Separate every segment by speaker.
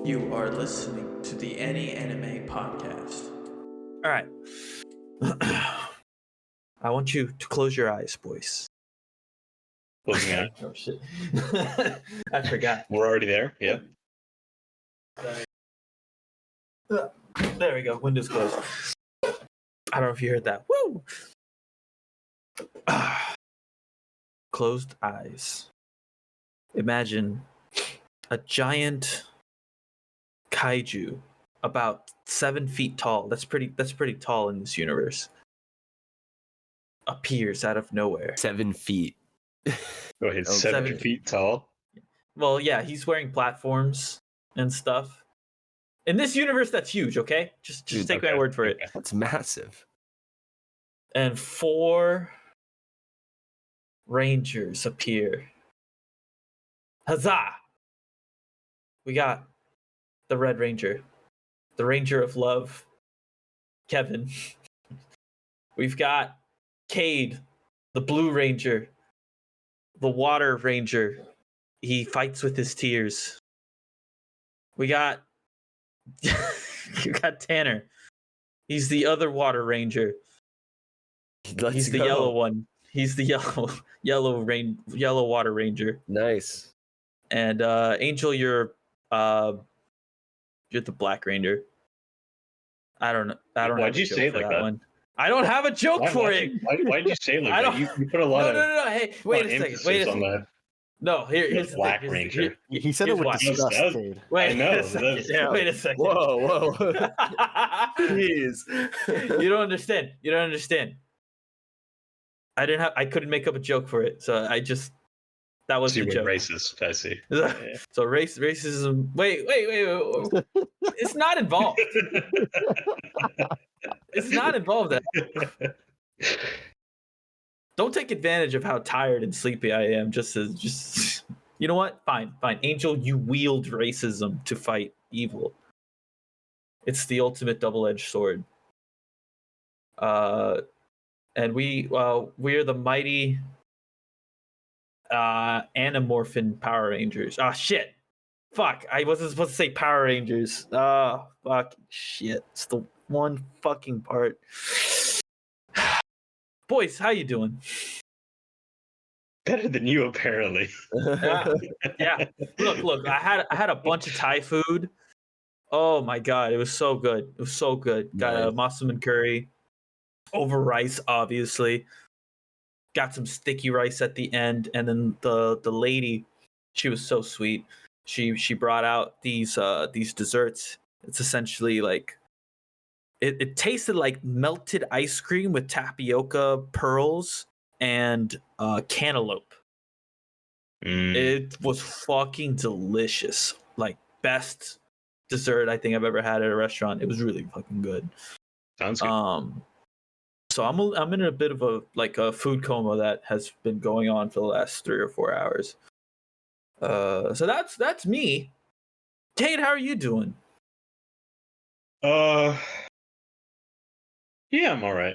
Speaker 1: You are listening to the Any Anime Podcast.
Speaker 2: All right. I want you to close your eyes, boys.
Speaker 3: Closing out.
Speaker 2: Oh, shit. I forgot.
Speaker 3: We're already there. Yeah.
Speaker 2: There we go. Windows closed. I don't know if you heard that. Woo! Closed eyes. Imagine a giant kaiju about 7 feet tall. That's pretty tall in this universe. Appears out of nowhere.
Speaker 4: 7 feet.
Speaker 3: Go ahead. 7 feet tall.
Speaker 2: Well, yeah, he's wearing platforms and stuff. In this universe, that's huge. Okay, just take my word for it.
Speaker 4: That's massive.
Speaker 2: And 4 rangers appear. Huzzah! We got the Red Ranger, the Ranger of Love, Kevin. We've got Cade, the Blue Ranger, the Water Ranger. He fights with his tears. We got you got Tanner. He's the other Water Ranger. He's the yellow one. He's the yellow Water Ranger.
Speaker 4: Nice.
Speaker 2: And Angel, you're the Black Ranger. I don't know.
Speaker 3: Why'd you say it like that?
Speaker 2: One. I don't have a joke for it.
Speaker 3: Why'd you say it like that? You put a lot of
Speaker 2: no. Hey, wait a second.
Speaker 3: That.
Speaker 2: No, here's the
Speaker 3: Black
Speaker 2: thing.
Speaker 3: Ranger.
Speaker 5: He said it with disgust.
Speaker 2: Wait,
Speaker 3: I know.
Speaker 2: Wait a second.
Speaker 4: Whoa. Jeez.
Speaker 2: You don't understand. I couldn't make up a joke for it, so that was
Speaker 3: So
Speaker 2: the
Speaker 3: you
Speaker 2: joke.
Speaker 3: were racist, I see.
Speaker 2: So racism. Wait. It's not involved. It's not involved. Don't take advantage of how tired and sleepy I am. Just you know what? Fine. Angel, you wield racism to fight evil. It's the ultimate double-edged sword. And we're the mighty Anamorphin Power Rangers. Ah, shit. Fuck. I wasn't supposed to say Power Rangers. Fuck. Shit. It's the one fucking part. Boys, how you doing?
Speaker 3: Better than you, apparently.
Speaker 2: Yeah. Look. I had a bunch of Thai food. Oh my god, it was so good. Got a massaman curry over rice, obviously. Got some sticky rice at the end, and then the lady, she was so sweet. She brought out these desserts. It's essentially like it tasted like melted ice cream with tapioca pearls and cantaloupe. It was fucking delicious. Like, best dessert I think I've ever had at a restaurant. It was really fucking good.
Speaker 3: Sounds good.
Speaker 2: So I'm in a bit of a food coma that has been going on for the last 3 or 4 hours. So that's me. Kate, how are you doing?
Speaker 3: Yeah, I'm all right.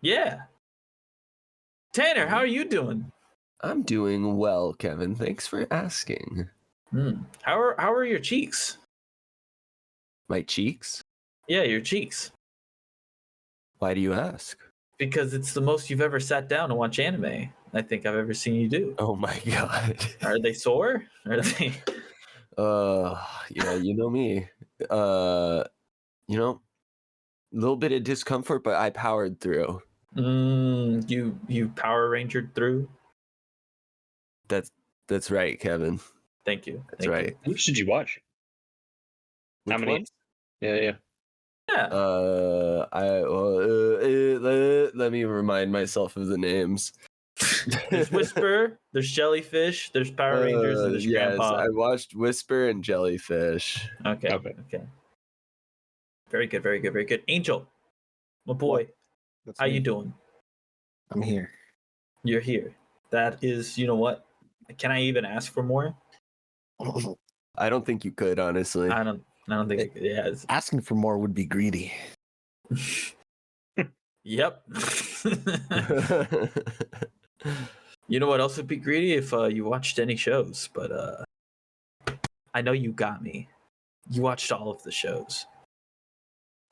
Speaker 2: Yeah. Tanner, how are you doing?
Speaker 4: I'm doing well, Kevin. Thanks for asking.
Speaker 2: How are your cheeks?
Speaker 4: My cheeks?
Speaker 2: Yeah, your cheeks.
Speaker 4: Why do you ask?
Speaker 2: Because it's the most you've ever sat down to watch anime I think I've ever seen you do.
Speaker 4: Oh my god.
Speaker 2: Are they sore? Are they?
Speaker 4: Yeah, you know me. A little bit of discomfort, but I powered through.
Speaker 2: You Power Rangered through?
Speaker 4: That's right, Kevin.
Speaker 2: Thank you.
Speaker 4: That's right.
Speaker 3: Which did you watch? How many?
Speaker 4: Ones?
Speaker 3: Yeah.
Speaker 2: Yeah.
Speaker 4: Let me remind myself of the names.
Speaker 2: There's Whisper, there's Jellyfish, there's Power Rangers, and there's
Speaker 4: yes,
Speaker 2: Grandpa.
Speaker 4: I watched Whisper and Jellyfish.
Speaker 2: Okay. Very good. Angel, my boy,
Speaker 5: That's
Speaker 2: how
Speaker 5: me.
Speaker 2: you doing?
Speaker 5: I'm here.
Speaker 2: You're here. That is, you know what? Can I even ask for more?
Speaker 4: I don't think you could, honestly.
Speaker 2: I don't think. Yeah.
Speaker 5: Asking for more would be greedy.
Speaker 2: Yep. You know what else would be greedy if you watched any shows, but I know you got me. You watched all of the shows.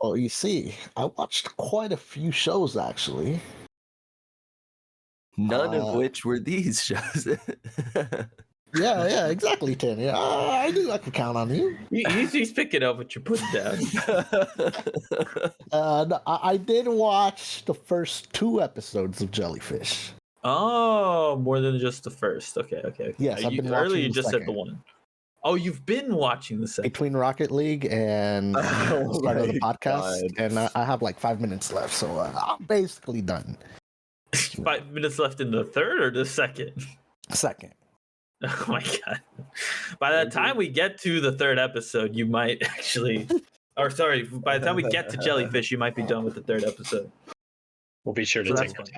Speaker 5: Oh, you see, I watched quite a few shows actually.
Speaker 4: None of which were these shows.
Speaker 5: Yeah, exactly, Tim. Yeah, I knew I could count on you.
Speaker 2: He's picking up what you're putting down.
Speaker 5: No, I did watch the first 2 episodes of Jellyfish.
Speaker 2: Oh, more than just the first. Okay.
Speaker 5: Yes, I've been
Speaker 2: earlier
Speaker 5: watching
Speaker 2: you
Speaker 5: the
Speaker 2: just said the
Speaker 5: second.
Speaker 2: one. Oh, you've been watching the second.
Speaker 5: Between Rocket League and the start of the podcast, and I have like 5 minutes left, so I'm basically done.
Speaker 2: 5 minutes left in the third or the second?
Speaker 5: Second.
Speaker 2: Oh my god! By the time we get to the third episode, you might actually, or sorry, by the time we get to Jellyfish, you might be done with the third episode.
Speaker 3: We'll be sure to
Speaker 2: So
Speaker 3: take
Speaker 2: that's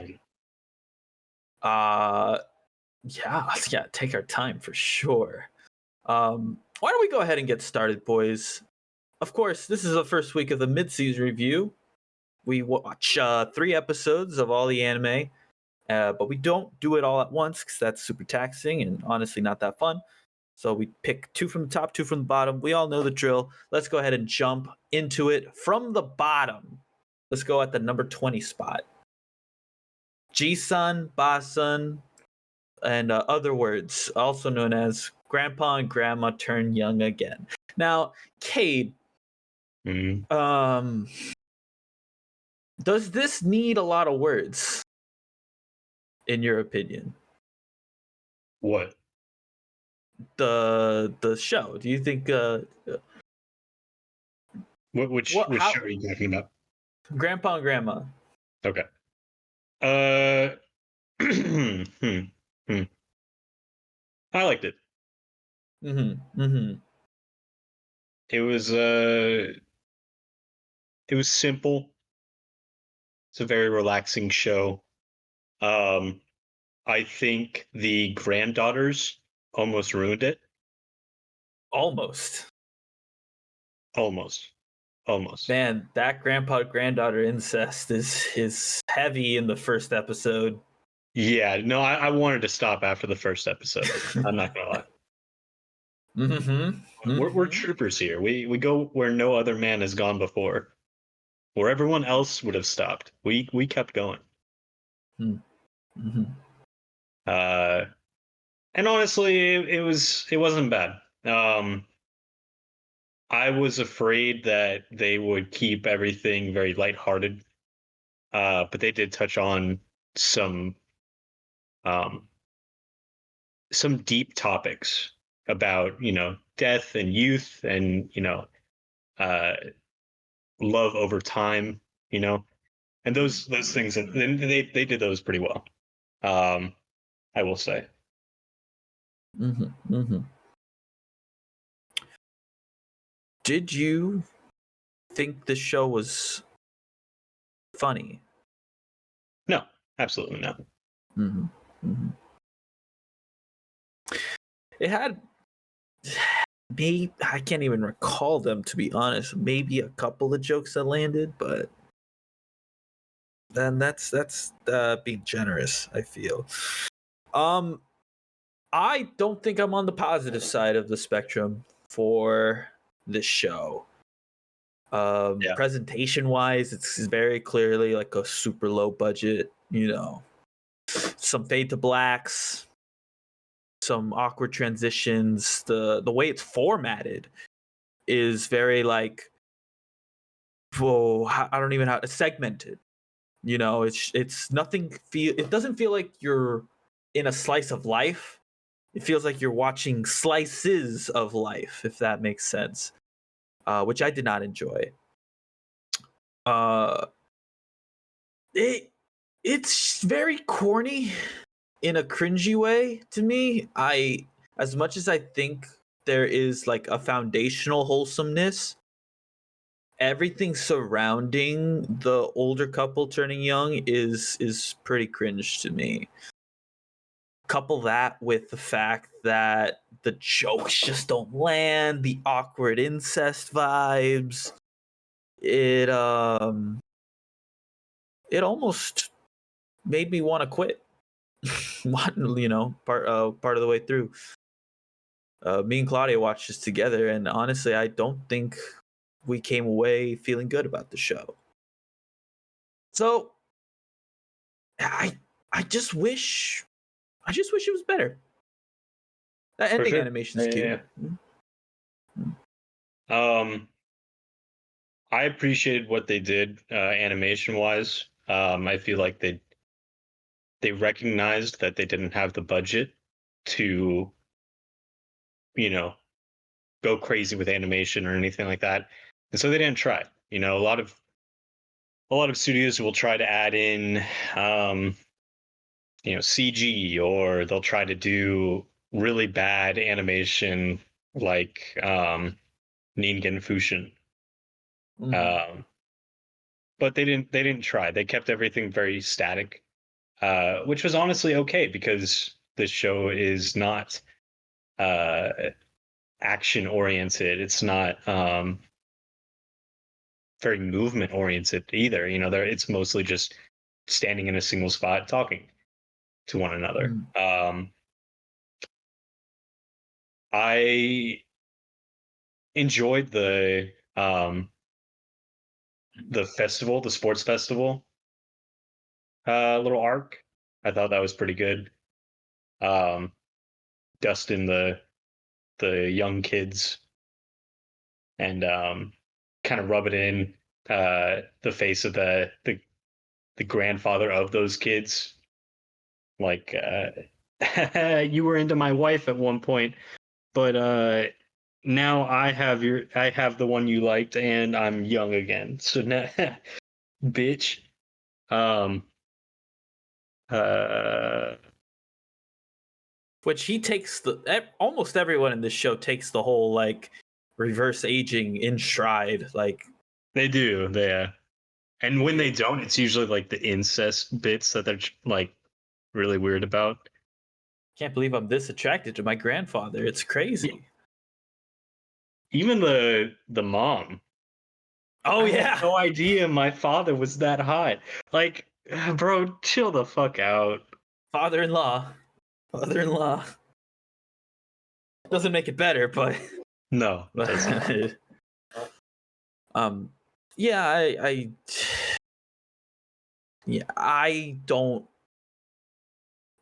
Speaker 3: our time.
Speaker 2: Yeah, take our time for sure. Why don't we go ahead and get started, boys? Of course, this is the first week of the mid-season review. We watch 3 episodes of all the anime. But we don't do it all at once because that's super taxing and honestly not that fun. So we pick 2 from the top, 2 from the bottom. We all know the drill. Let's go ahead and jump into it from the bottom. Let's go at the number 20 spot. Ji-sun, Ba-sun, and other words, also known as Grandpa and Grandma Turn Young Again. Now, Cade, does this need a lot of words? In your opinion,
Speaker 3: What?
Speaker 2: The show? Do you think
Speaker 3: Which show are you talking about?
Speaker 2: Grandpa and Grandma?
Speaker 3: Okay. I liked it. It was simple. It's a very relaxing show. I think the granddaughters almost ruined it.
Speaker 2: Almost. Man, that grandpa granddaughter incest is heavy in the first episode.
Speaker 3: Yeah, no, I wanted to stop after the first episode. I'm not gonna lie. We're troopers here. We go where no other man has gone before, where everyone else would have stopped. We kept going. And honestly, it wasn't bad. I was afraid that they would keep everything very lighthearted, but they did touch on some deep topics about death and youth and love over time, and those things, and they did those pretty well. I will say.
Speaker 2: Did you think the show was funny?
Speaker 3: No, absolutely not.
Speaker 2: It had maybe, I can't even recall them, to be honest. Maybe a couple of jokes that landed, but then that's being generous, I feel. I don't think I'm on the positive side of the spectrum for this show. Presentation wise, it's very clearly like a super low budget, some fade to blacks, some awkward transitions. The way it's formatted is very like, I don't even know how it's segmented. It's nothing it doesn't feel like you're in a slice of life. It feels like you're watching slices of life, if that makes sense, which I did not enjoy. It's very corny in a cringy way to me. As much as I think there is like a foundational wholesomeness, everything surrounding the older couple turning young is pretty cringe to me. Couple that with the fact that the jokes just don't land, the awkward incest vibes. It almost made me want to quit. Part of the way through. Me and Claudia watched this together, and honestly, I don't think we came away feeling good about the show. So I just wish it was better. That ending animation is cute.
Speaker 3: I appreciated what they did animation wise. I feel like they recognized that they didn't have the budget to, go crazy with animation or anything like that, and so they didn't try. A lot of studios will try to add in, CG, or they'll try to do really bad animation like Ningen Fushin. But they didn't try. They kept everything very static, which was honestly okay because this show is not action oriented. It's not very movement oriented either. It's mostly just standing in a single spot talking to one another. I enjoyed the festival, the sports festival little arc. I thought that was pretty good. Dustin the young kids and kind of rub it in the face of the grandfather of those kids, like you were into my wife at one point, but now I have the one you liked and I'm young again, so now bitch.
Speaker 2: Which he takes almost everyone in this show takes the whole like reverse aging in stride. Like
Speaker 3: they do, and when they don't, it's usually like the incest bits that they're like really weird about.
Speaker 2: Can't believe I'm this attracted to my grandfather. It's crazy.
Speaker 3: Even the mom.
Speaker 2: Oh
Speaker 3: I
Speaker 2: yeah.
Speaker 3: had no idea my father was that hot. Like, bro, chill the fuck out.
Speaker 2: Father-in-law. Doesn't make it better, but
Speaker 3: no.
Speaker 2: Yeah, I don't.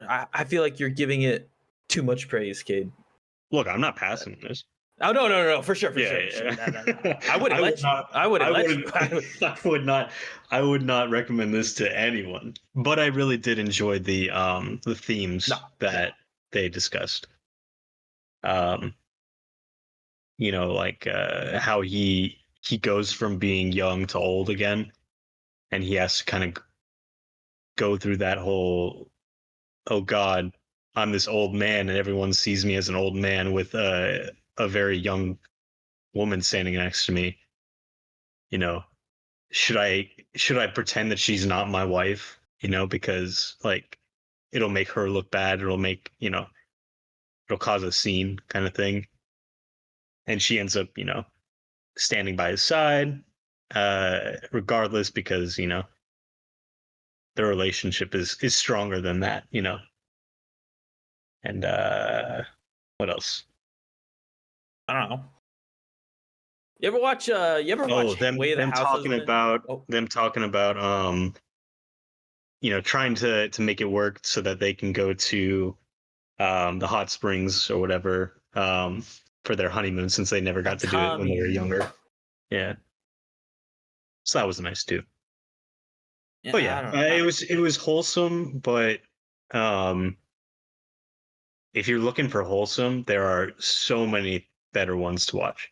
Speaker 2: I feel like you're giving it too much praise, Cade.
Speaker 3: Look, I'm not passing this.
Speaker 2: Oh no, for sure. No. I wouldn't let you. I
Speaker 3: would not recommend this to anyone. But I really did enjoy the themes that they discussed. Like how he goes from being young to old again, and he has to kind of go through that whole, oh God, I'm this old man, and everyone sees me as an old man with a very young woman standing next to me. Should I pretend that she's not my wife? Because like it'll make her look bad. It'll make it'll cause a scene kind of thing. And she ends up standing by his side, regardless, because the relationship is stronger than that. And what else?
Speaker 2: I don't know. You ever watch
Speaker 3: them talking about trying to make it work so that they can go to the hot springs or whatever for their honeymoon, since they never got to do it when they were younger. Yeah. So that was nice too. Yeah, but yeah, it was wholesome, but if you're looking for wholesome, there are so many better ones to watch.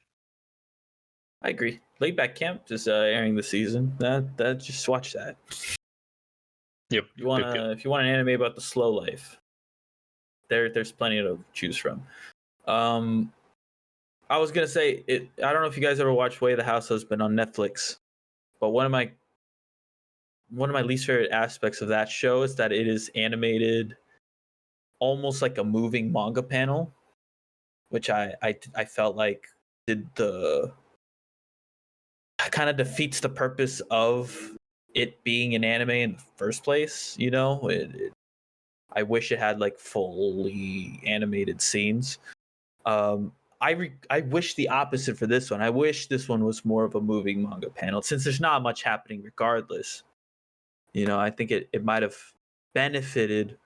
Speaker 2: I agree. Laid Back Camp is airing this season. That just watch that.
Speaker 3: Yep.
Speaker 2: If you want an anime about the slow life, there's plenty to choose from. I was gonna say it. I don't know if you guys ever watched Way of the House Husband on Netflix, but one of my least favorite aspects of that show is that it is animated almost like a moving manga panel, which I felt like kind of defeats the purpose of it being an anime in the first place. I wish it had like fully animated scenes. I wish the opposite for this one. I wish this one was more of a moving manga panel, since there's not much happening regardless. I think it might have benefited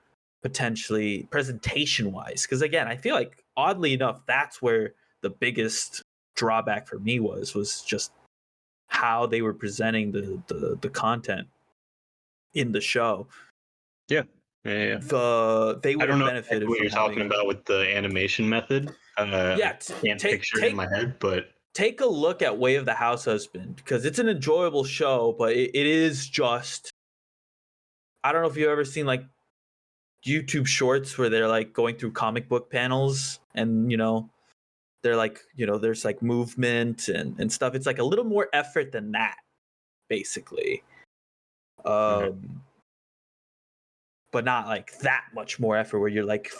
Speaker 2: potentially presentation wise, because again, I feel like oddly enough, that's where the biggest drawback for me was just how they were presenting the content in the show.
Speaker 3: Yeah.
Speaker 2: They would
Speaker 3: I don't
Speaker 2: have
Speaker 3: know
Speaker 2: benefited
Speaker 3: what
Speaker 2: from
Speaker 3: you're talking
Speaker 2: having,
Speaker 3: about with the animation method.
Speaker 2: yeah,
Speaker 3: I can't picture it in my head, but
Speaker 2: take a look at Way of the House Husband, because it's an enjoyable show, but it is just, I don't know if you've ever seen like YouTube shorts where they're like going through comic book panels, and they're like, there's like movement and stuff. It's like a little more effort than that, basically. But not like that much more effort where you're like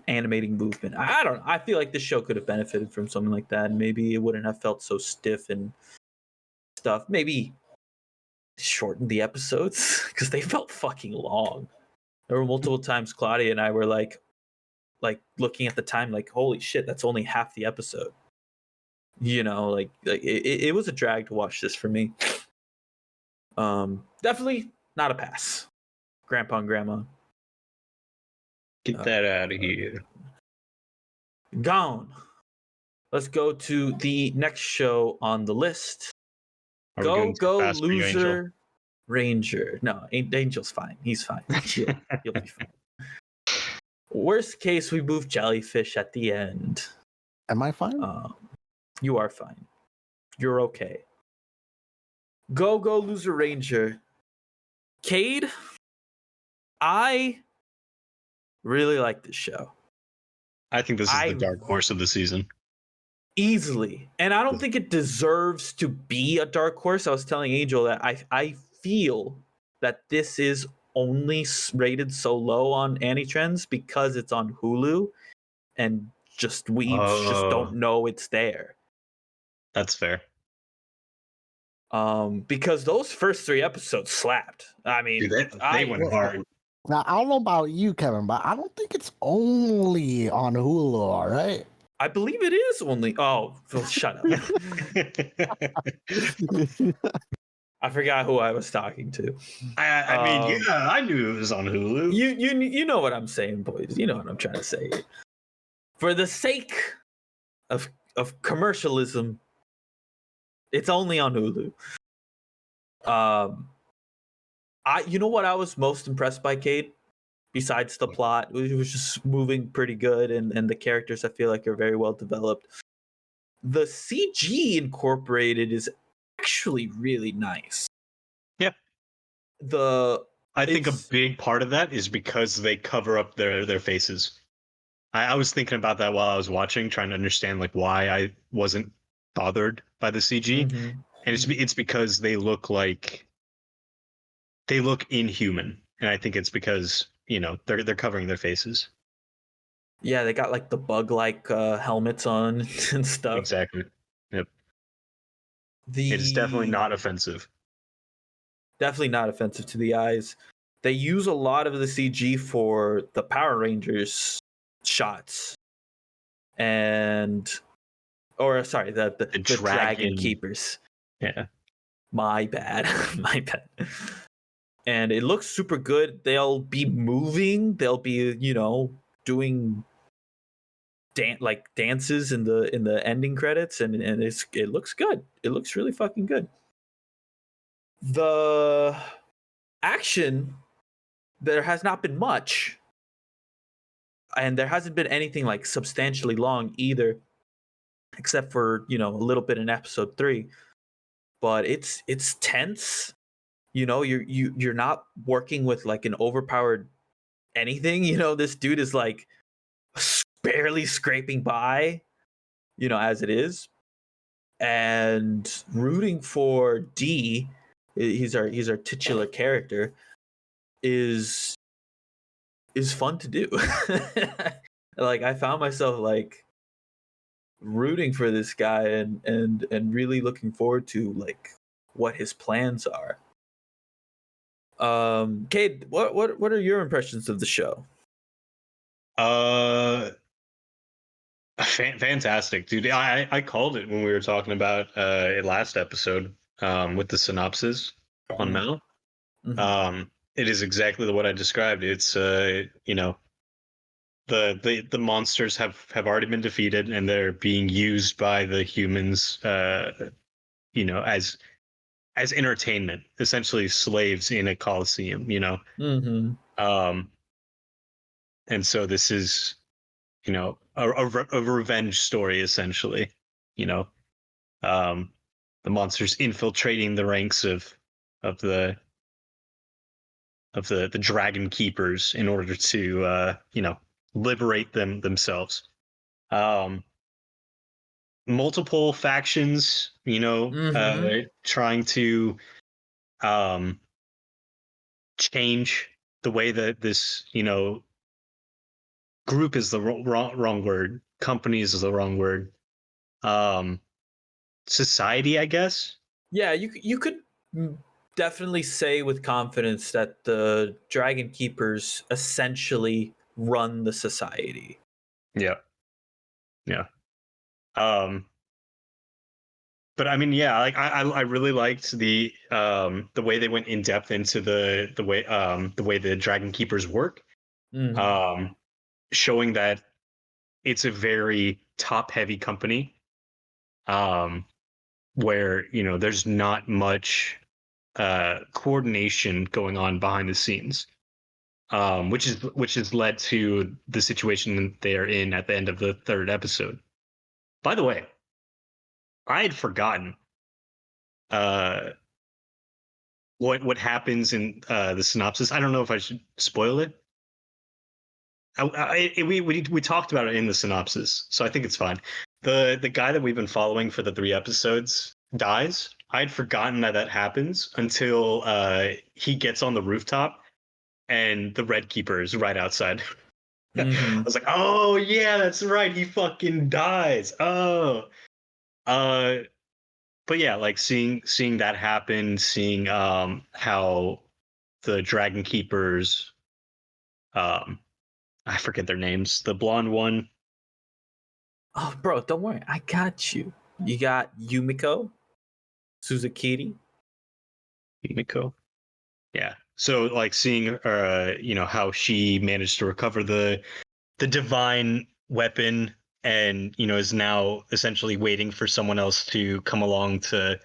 Speaker 2: animating movement. I don't know. I feel like this show could have benefited from something like that, and maybe it wouldn't have felt so stiff and stuff. Maybe shorten the episodes, because they felt fucking long. There were multiple times Claudia and I were like looking at the time, like, holy shit, that's only half the episode. Like it was a drag to watch this for me. Definitely not a pass. Grandpa and Grandma,
Speaker 3: get that out of here.
Speaker 2: Gone. Let's go to the next show on the list. Go Loser Ranger. No, Angel's fine. He's fine. You'll be fine. Worst case, we move Jellyfish at the end.
Speaker 5: Am I fine?
Speaker 2: You are fine. You're okay. Go Loser Ranger. Cade, I really like this show.
Speaker 3: I think this is the dark horse of the season.
Speaker 2: Easily. And I don't think it deserves to be a dark horse. I was telling Angel that I feel that this is only rated so low on AniTrends because it's on Hulu, and just weebs just don't know it's there.
Speaker 3: That's fair.
Speaker 2: Because those first 3 episodes slapped. I mean,
Speaker 3: dude, they went hard.
Speaker 5: Now, I don't know about you, Kevin, but I don't think it's only on Hulu, all right?
Speaker 2: I believe it is only. Oh, shut up. I forgot who I was talking to.
Speaker 3: I mean, yeah, I knew it was on Hulu.
Speaker 2: You know what I'm saying, boys. You know what I'm trying to say. For the sake of commercialism, it's only on Hulu. You know what I was most impressed by, Kate? Besides the plot, it was just moving pretty good, and the characters I feel like are very well developed. The CG incorporated is actually really nice.
Speaker 3: Yeah. I think a big part of that is because they cover up their faces. I was thinking about that while I was watching, trying to understand like why I wasn't bothered by the CG. Mm-hmm. And it's because they look inhuman. And I think it's because, they're covering their faces.
Speaker 2: Yeah, they got like the bug-like helmets on and stuff.
Speaker 3: Exactly. Yep. It's definitely not offensive.
Speaker 2: Definitely not offensive to the eyes. They use a lot of the CG for the Power Rangers shots. The Dragon Keepers.
Speaker 3: Yeah.
Speaker 2: My bad. And it looks super good. They'll be moving. They'll be, doing dances in the ending credits, and it looks good. It looks really fucking good. The action, there has not been much, and there hasn't been anything like substantially long either, except for a little bit in episode 3. But it's tense. You're not working with like an overpowered anything. This dude is like barely scraping by, as it is, and rooting for D. He's our titular character. Is fun to do. Like I found myself like rooting for this guy and really looking forward to like what his plans are. Cade, what are your impressions of the show?
Speaker 3: Fantastic, dude. I called it when we were talking about it last episode with the synopsis on Mel. It is exactly what I described. It's you know, the monsters have already been defeated and they're being used by the humans you know, as entertainment, essentially slaves in a coliseum, you know. And so this is, you know, a revenge story essentially, you know. The monsters infiltrating the ranks of the dragon keepers in order to you know, liberate themselves. Multiple factions, you know, trying to change the way that this, you know, group is the wrong word, companies is the wrong word, society, I guess.
Speaker 2: Yeah, you could definitely say with confidence that the Dragon Keepers essentially run the society.
Speaker 3: Yeah. But I mean, yeah, like I really liked the way they went in depth into the way the Dragon Keepers work, showing that it's a very top heavy company, where, you know, there's not much coordination going on behind the scenes, which has led to the situation they are in at the end of the third episode. By the way, I had forgotten what happens in the synopsis. I don't know if I should spoil it. We talked about it in the synopsis, so I think it's fine. The guy that we've been following for the 3 episodes dies. I had forgotten that happens until he gets on the rooftop and the Red Keeper is right outside. I was like, oh yeah, that's right, he fucking dies. Oh, but yeah, like seeing that happen, seeing how the Dragon Keepers, I forget their names, the blonde one.
Speaker 2: Oh, bro, don't worry, I got you. You got Yumiko, Suzukiri.
Speaker 3: Yumiko. Yeah. So like seeing you know, how she managed to recover the divine weapon and, you know, is now essentially waiting for someone else to come along to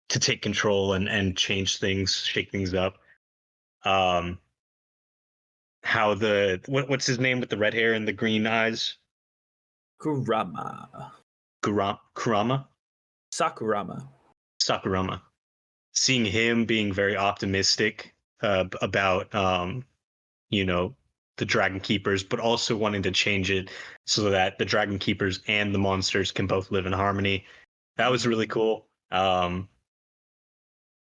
Speaker 3: take control and change things, shake things up. How the what's his name with the red hair and the green eyes?
Speaker 2: Kurama.
Speaker 3: Kurama?
Speaker 2: Sakurama.
Speaker 3: Seeing him being very optimistic about you know, the Dragon Keepers, but also wanting to change it so that the Dragon Keepers and the monsters can both live in harmony. That was really cool. And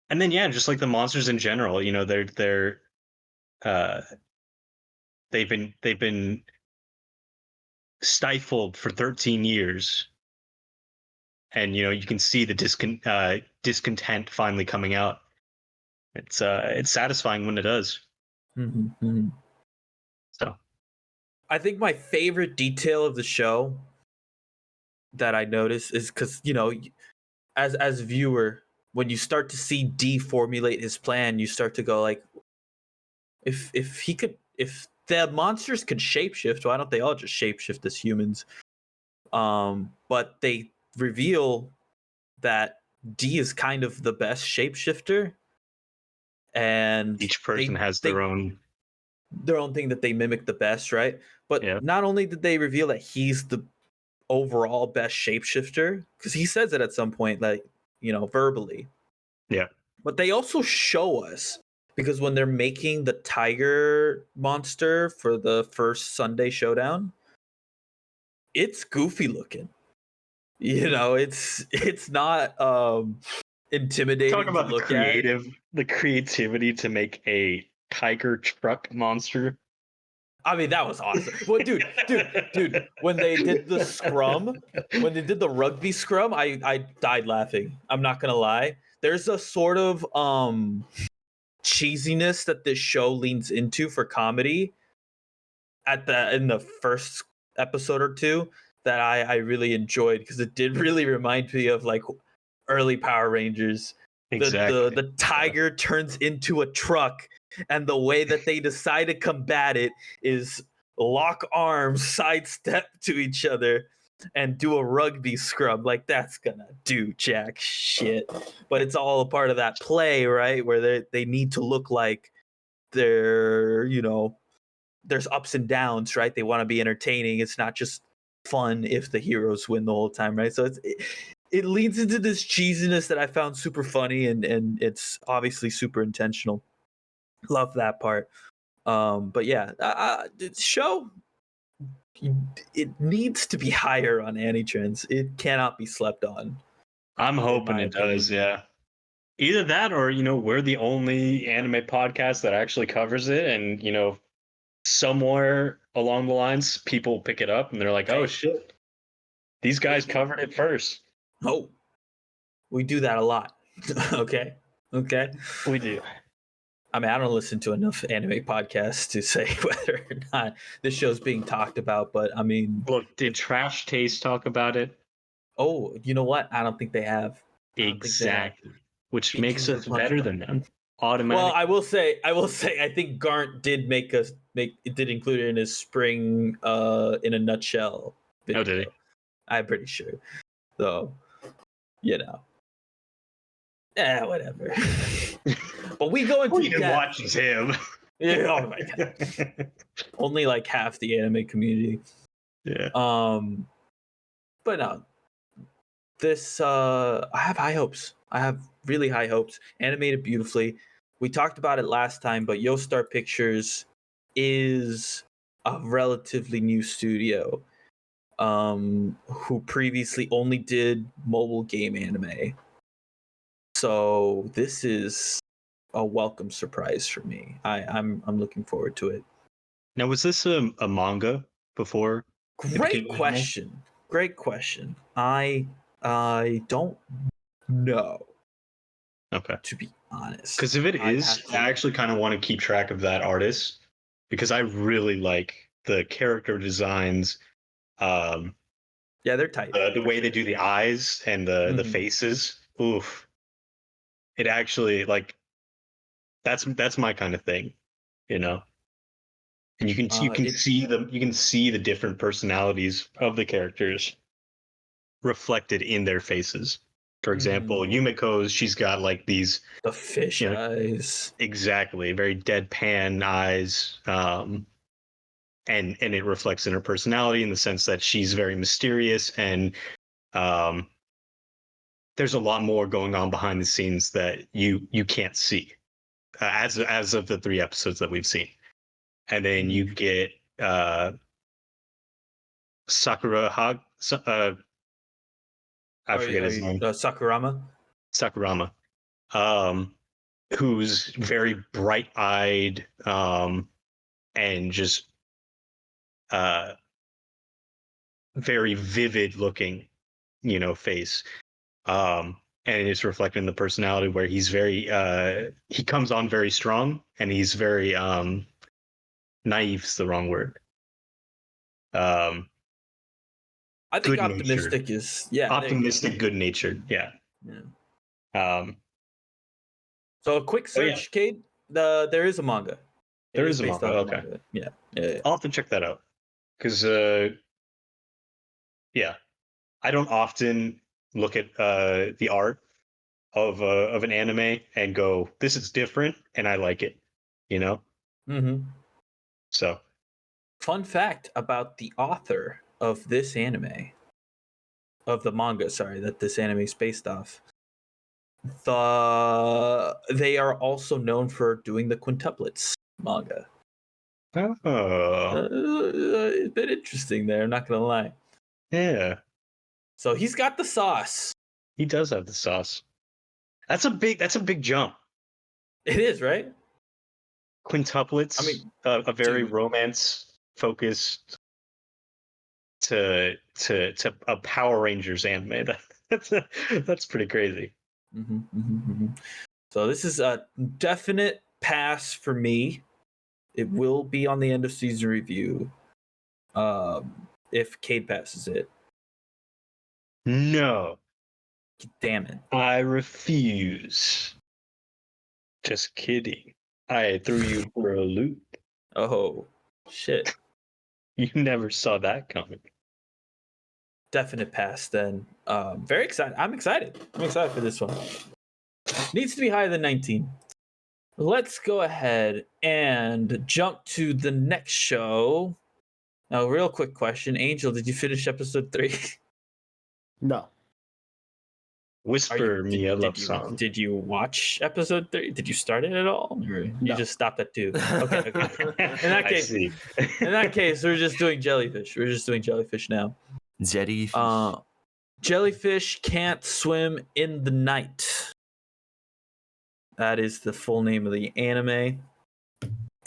Speaker 3: then yeah, just like the monsters in general, you know, they've been stifled for 13 years, and, you know, you can see the discontent finally coming out. It's satisfying when it does. So
Speaker 2: I think my favorite detail of the show that I noticed is because, you know, as viewer, when you start to see D formulate his plan, you start to go like, if the monsters could shapeshift, why don't they all just shapeshift as humans? But they reveal that D is kind of the best shapeshifter, and
Speaker 3: each person has their own
Speaker 2: thing that they mimic the best, right? But not only did they reveal that he's the overall best shapeshifter, because he says it at some point, like, you know, verbally.
Speaker 3: Yeah.
Speaker 2: But they also show us, because when they're making the tiger monster for the first Sunday showdown, it's goofy looking. You know, it's not intimidating.
Speaker 3: Talk about
Speaker 2: to look at.
Speaker 3: the creativity to make a tiger truck monster.
Speaker 2: I mean, that was awesome. Well, dude, when they did the scrum, when they did the rugby scrum, I died laughing. I'm not gonna lie. There's a sort of cheesiness that this show leans into for comedy in the first episode or two that I really enjoyed because it did really remind me of like early Power Rangers.
Speaker 3: Exactly.
Speaker 2: The tiger turns into a truck, and the way that they decide to combat it is lock arms, sidestep to each other, and do a rugby scrub. Like, that's gonna do jack shit. But it's all a part of that play, right? Where they need to look like they're, there's ups and downs, right? They want to be entertaining. It's not just fun if the heroes win the whole time, right? So it leads into this cheesiness that I found super funny, and it's obviously super intentional. Love that part. But yeah, the show, it needs to be higher on Anitrends. It cannot be slept on.
Speaker 3: I'm hoping it does, yeah. Either that or, we're the only anime podcast that actually covers it, and, somewhere along the lines, people pick it up and they're like, oh shit, these guys covered it first.
Speaker 2: Oh, we do that a lot. Okay.
Speaker 3: We do.
Speaker 2: I mean, I don't listen to enough anime podcasts to say whether or not this show's being talked about, but I mean...
Speaker 3: Look, did Trash Taste talk about it?
Speaker 2: Oh, you know what? I don't think they have.
Speaker 3: Exactly. Which makes us better than them. Automatic.
Speaker 2: Well, I will say, I think Garnt did did include it in his spring in a nutshell video.
Speaker 3: Oh, did he?
Speaker 2: I'm pretty sure. So, yeah, whatever. But we go into
Speaker 3: Who even watches him?
Speaker 2: Yeah, oh my god. Only like half the anime community.
Speaker 3: Yeah.
Speaker 2: But no. This I have high hopes. I have really high hopes. Animated beautifully. We talked about it last time, but Yoestar Pictures is a relatively new studio who previously only did mobile game anime. So this is a welcome surprise for me. I'm looking forward to it.
Speaker 3: Now, was this a manga before?
Speaker 2: Great question. I don't know.
Speaker 3: Okay.
Speaker 2: To be honest.
Speaker 3: Because if it is, I actually kind of want to keep track of that artist because I really like the character designs. Yeah,
Speaker 2: they're tight.
Speaker 3: The way they do the eyes and the faces. Oof. It actually that's my kind of thing, And you can see the different personalities of the characters reflected in their faces. For example, Yumiko's, she's got like these
Speaker 2: the fish eyes.
Speaker 3: Exactly, very deadpan eyes, and it reflects in her personality in the sense that she's very mysterious, and there's a lot more going on behind the scenes that you can't see as of the 3 episodes that we've seen. And then you get Sakura I forget his name.
Speaker 2: Sakurama,
Speaker 3: who's very bright-eyed and just very vivid-looking, face. And it's reflected in the personality where he's very he comes on very strong, and he's very naive is the wrong word.
Speaker 2: I think optimistic is
Speaker 3: optimistic, good-natured. Yeah.
Speaker 2: So a quick search, Cade. There is a manga.
Speaker 3: There is a manga. Okay.
Speaker 2: Manga. Yeah.
Speaker 3: I'll have to check that out because I don't often look at the art of an anime and go, "This is different," and I like it. So,
Speaker 2: fun fact about the author of this anime, of the manga, that this anime is based off. They are also known for doing the quintuplets manga. It's a bit interesting there, I'm not gonna lie.
Speaker 3: Yeah.
Speaker 2: So he's got the sauce.
Speaker 3: He does have the sauce. That's a big jump.
Speaker 2: It is, right?
Speaker 3: Quintuplets. I mean, a very romance focused to a Power Rangers anime. That's pretty crazy.
Speaker 2: So this is a definite pass for me. It will be on the end of season review. if Cade passes it.
Speaker 3: No,
Speaker 2: Damn it.
Speaker 3: I refuse. Just kidding. I threw you for a loop.
Speaker 2: Oh, shit.
Speaker 3: You never saw that coming.
Speaker 2: Definite pass then. Very excited. I'm excited. I'm excited for this one. Needs to be higher than 19. Let's go ahead and jump to the next show. Now, real quick question. Angel, did you finish episode 3?
Speaker 5: No.
Speaker 3: Whisper me a love song.
Speaker 2: Did you watch episode 3? Did you start it at all? Or you just stopped at 2? Okay. In that case, we're just doing Jellyfish. We're just doing Jellyfish now.
Speaker 4: Jellyfish.
Speaker 2: Jellyfish Can't Swim in the Night. That is the full name of the anime.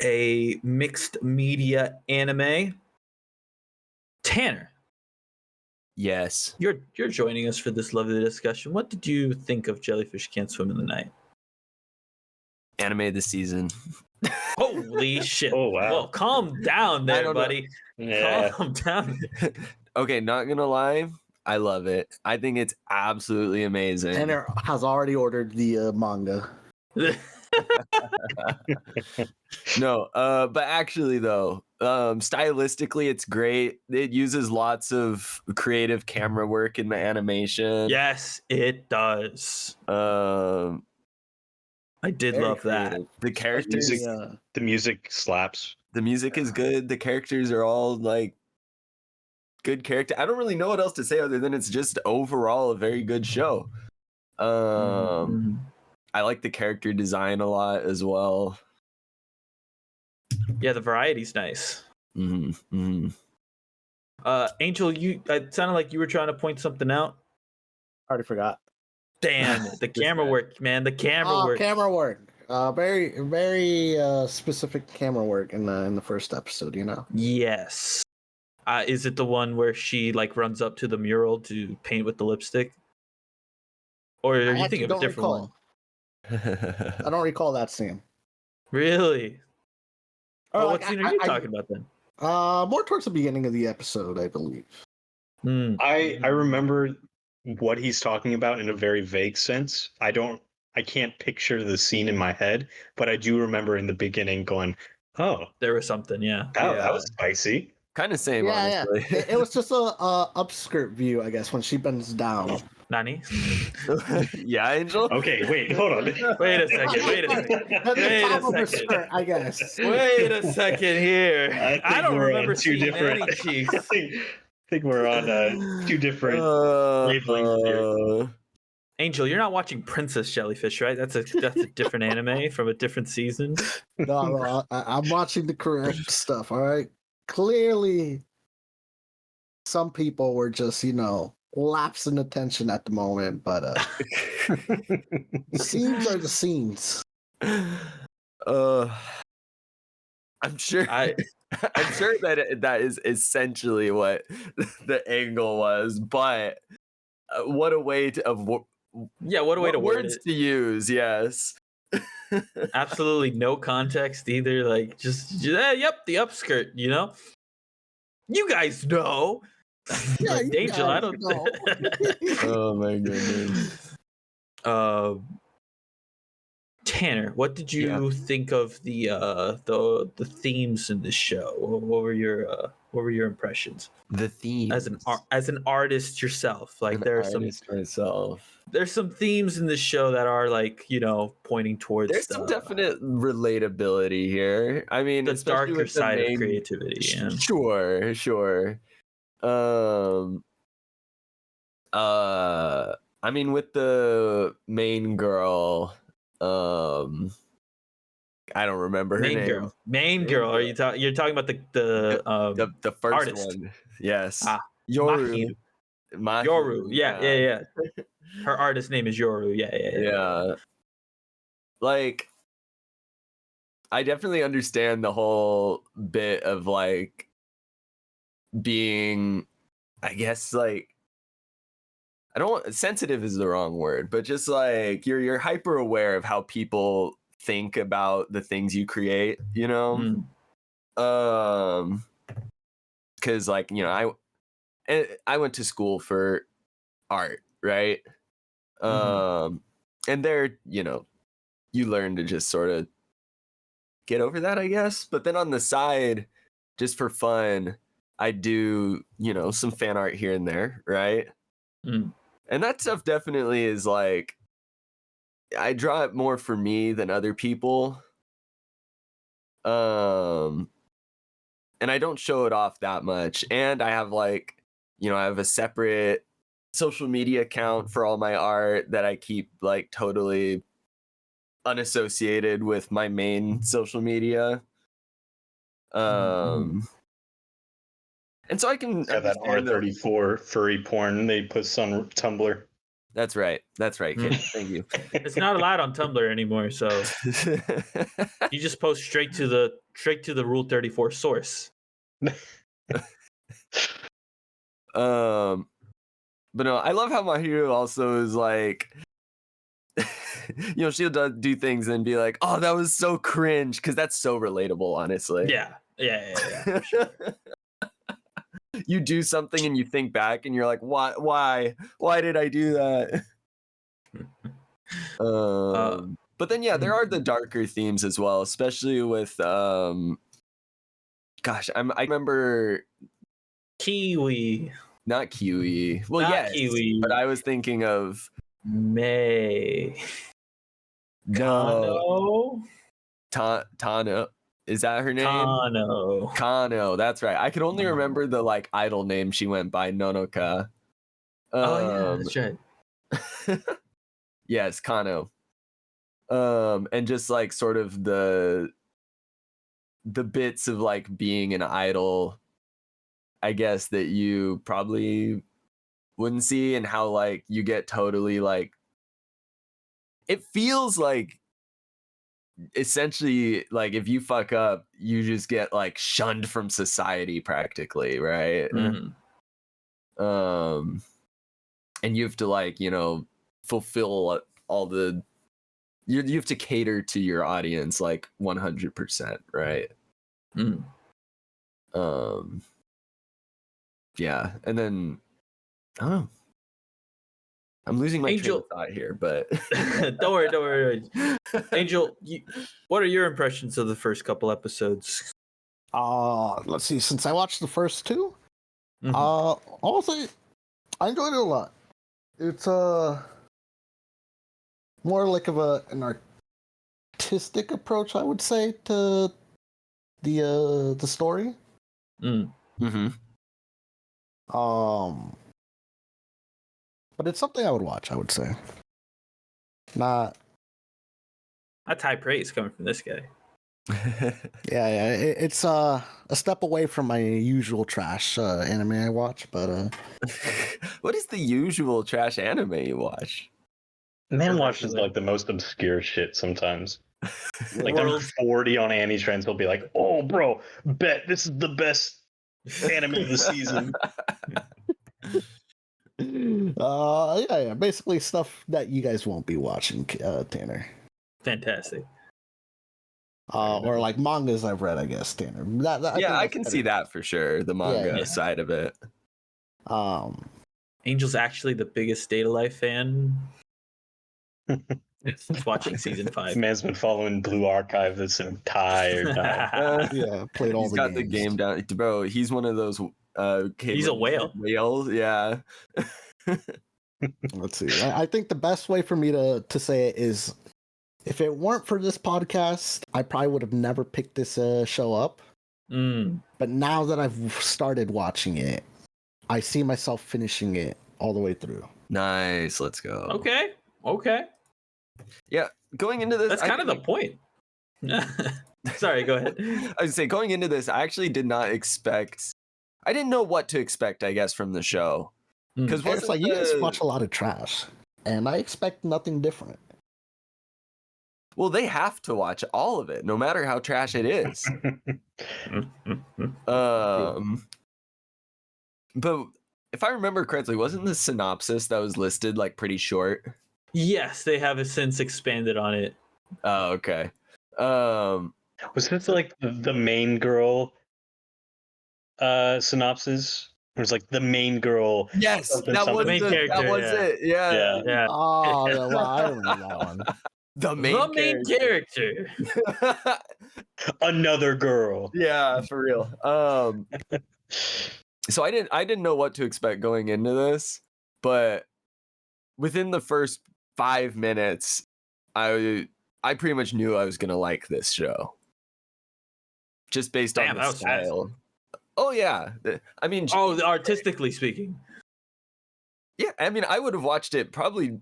Speaker 2: A mixed media anime. Tanner.
Speaker 4: Yes.
Speaker 2: You're joining us for this lovely discussion. What did you think of Jellyfish Can't Swim in the Night?
Speaker 4: Anime of the season.
Speaker 2: Holy shit.
Speaker 3: Oh, wow.
Speaker 2: Well, calm down there, buddy.
Speaker 3: Yeah.
Speaker 2: Calm down.
Speaker 4: Okay, not gonna lie. I love it. I think it's absolutely amazing.
Speaker 5: Tanner has already ordered the manga.
Speaker 4: No, but actually though, stylistically it's great. It uses lots of creative camera work in the animation.
Speaker 2: Yes, it does. I did
Speaker 5: Very
Speaker 2: love that.
Speaker 5: creative.
Speaker 4: The characters,
Speaker 3: The music slaps.
Speaker 4: the music is good. The characters are all like good character. I don't really know what else to say other than it's just overall a very good show. I like the character design a lot as well.
Speaker 2: Yeah, the variety's nice. Angel, it sounded like you were trying to point something out.
Speaker 5: Already forgot.
Speaker 2: Damn it, the camera work, man. The camera work.
Speaker 5: Camera work. Very, very specific camera work in the first episode. You know.
Speaker 2: Yes. Is it the one where she like runs up to the mural to paint with the lipstick? Or are you thinking of a different one?
Speaker 5: I don't recall that scene.
Speaker 2: Really?
Speaker 5: Or
Speaker 2: what scene are you talking about then?
Speaker 5: More towards the beginning of the episode, I believe.
Speaker 3: I remember what he's talking about in a very vague sense. I can't picture the scene in my head, but I do remember in the beginning going, "Oh,
Speaker 2: there was something." Yeah.
Speaker 3: that was spicy."
Speaker 4: Kind of same, honestly.
Speaker 5: Yeah. It was just a upskirt view, I guess, when she bends down.
Speaker 2: Nani?
Speaker 4: Yeah, Angel.
Speaker 3: Okay, wait, hold on.
Speaker 2: Wait a second.
Speaker 5: Skirt, I guess.
Speaker 2: Wait a second here.
Speaker 3: I
Speaker 2: don't remember
Speaker 3: two
Speaker 2: seeing
Speaker 3: different.
Speaker 2: any cheeks.
Speaker 3: I think we're on two different wavelengths here.
Speaker 2: Angel, you're not watching Princess Jellyfish, right? That's a different anime from a different season.
Speaker 5: No, I'm watching the correct stuff. All right. Clearly, some people were just, lapse in attention at the moment, but scenes are the scenes.
Speaker 4: I'm sure. I'm sure that is essentially what the angle was, but what a way to
Speaker 2: what a way to word it.
Speaker 4: To use. Yes.
Speaker 2: Absolutely no context either. Like yep, the upskirt. You guys know.
Speaker 5: Yeah,
Speaker 2: Angel, I don't
Speaker 5: know.
Speaker 4: Oh my goodness.
Speaker 2: Tanner, what did you think of the themes in this show? What were your impressions?
Speaker 4: The theme
Speaker 2: as an artist yourself, like there's some themes in this show that are like pointing towards.
Speaker 4: There's some definite relatability here. I mean,
Speaker 2: the darker side of creativity. Yeah.
Speaker 4: Sure. I mean, with the main girl, I don't remember her name.
Speaker 2: Main girl. Are you talking? You're talking about
Speaker 4: the first
Speaker 2: artist.
Speaker 4: one? Yes.
Speaker 2: Yoru.
Speaker 4: Mahi.
Speaker 2: Yoru. Yeah. Her artist name is Yoru. Yeah.
Speaker 4: Like, I definitely understand the whole bit of like being, I guess, like, sensitive is the wrong word, but just like you're hyper aware of how people think about the things you create, because like, I went to school for art, right? And there, you learn to just sort of get over that, I guess. But then on the side, just for fun, I do, some fan art here and there, right? And that stuff definitely is like, I draw it more for me than other people. And I don't show it off that much. And I have I have a separate social media account for all my art that I keep like totally unassociated with my main social media. And so I can
Speaker 3: that R34 furry porn they put on Tumblr.
Speaker 4: That's right, Kate. Thank you.
Speaker 2: It's not allowed on Tumblr anymore, so you just post straight to the Rule 34 source.
Speaker 4: But no, I love how Mahiru also is like, she'll do things and be like, "Oh, that was so cringe," because that's so relatable, honestly.
Speaker 2: Yeah. For sure.
Speaker 4: You do something and you think back and you're like, why did I do that? But then there are the darker themes as well, especially with I remember
Speaker 2: Kiwi.
Speaker 4: Not Kiwi. Well, yes,
Speaker 2: Kiwi.
Speaker 4: but I was thinking of
Speaker 2: May.
Speaker 4: No. Tano. Is that her name? Kano. That's right. I could only remember the like idol name she went by, Nonoka.
Speaker 2: Yeah, that's right.
Speaker 4: Yes, Kano. And just like sort of the bits of like being an idol, I guess, that you probably wouldn't see, and how like you get totally like, it feels like essentially like if you fuck up, you just get like shunned from society practically, right? And you have to like, fulfill all the, you have to cater to your audience like 100%, right? Yeah, and then I don't know. I'm losing my train of thought here, but
Speaker 2: don't worry. Angel, what are your impressions of the first couple episodes?
Speaker 5: Let's see. Since I watched the first two, honestly, I enjoyed it a lot. It's more like of an artistic approach, I would say, to the story. But it's something I would watch, I would say. Not.
Speaker 2: That's high praise coming from this guy.
Speaker 5: Yeah. It's a step away from my usual trash anime I watch, but
Speaker 4: what is the usual trash anime you watch?
Speaker 3: Man watches like the most obscure shit sometimes. Like number 40 on Annie's Trends, he'll be like, "Oh, bro, bet this is the best anime of the season."
Speaker 5: Yeah, basically stuff that you guys won't be watching, Tanner.
Speaker 2: Fantastic.
Speaker 5: Or like mangas I've read, I guess, Tanner.
Speaker 4: I can see that for sure, the manga side of it.
Speaker 2: Angel's actually the biggest Data Life fan. It's watching season 5.
Speaker 3: This man's been following Blue Archive this entire time.
Speaker 5: Played all
Speaker 4: he's
Speaker 5: the
Speaker 4: got
Speaker 5: games.
Speaker 4: The game down, bro. He's one of those.
Speaker 2: He's a whale.
Speaker 4: Whales, yeah.
Speaker 5: Let's see. I think the best way for me to say it is, if it weren't for this podcast, I probably would have never picked this show up. But now that I've started watching it, I see myself finishing it all the way through.
Speaker 4: Nice. Let's go.
Speaker 2: Okay.
Speaker 4: Yeah, going into this,
Speaker 2: that's kind of the point. Sorry, go ahead.
Speaker 4: I would say going into this, I actually did not expect. I didn't know what to expect, I guess, from the show. Because
Speaker 5: it's like you guys watch a lot of trash, and I expect nothing different.
Speaker 4: Well, they have to watch all of it, no matter how trash it is. But if I remember correctly, wasn't the synopsis that was listed like pretty short?
Speaker 2: Yes, they have since expanded on it.
Speaker 4: Oh, okay.
Speaker 3: Was this like the main girl synopsis? It was like the main girl.
Speaker 4: Yes,
Speaker 3: something,
Speaker 4: that was
Speaker 3: something.
Speaker 2: main character,
Speaker 4: That was
Speaker 2: yeah.
Speaker 4: it. Yeah.
Speaker 2: Yeah.
Speaker 5: Oh, yeah, well, I remember that one.
Speaker 4: The
Speaker 2: The
Speaker 4: main
Speaker 2: main character.
Speaker 3: Another girl.
Speaker 4: Yeah, for real. So I didn't know what to expect going into this, but within the first 5 minutes, I pretty much knew I was gonna like this show. Just based on
Speaker 2: Damn,
Speaker 4: the
Speaker 2: that was fast.
Speaker 4: style. Oh yeah. I mean,
Speaker 2: Oh, artistically speaking.
Speaker 4: yeah, I mean, I would have watched it probably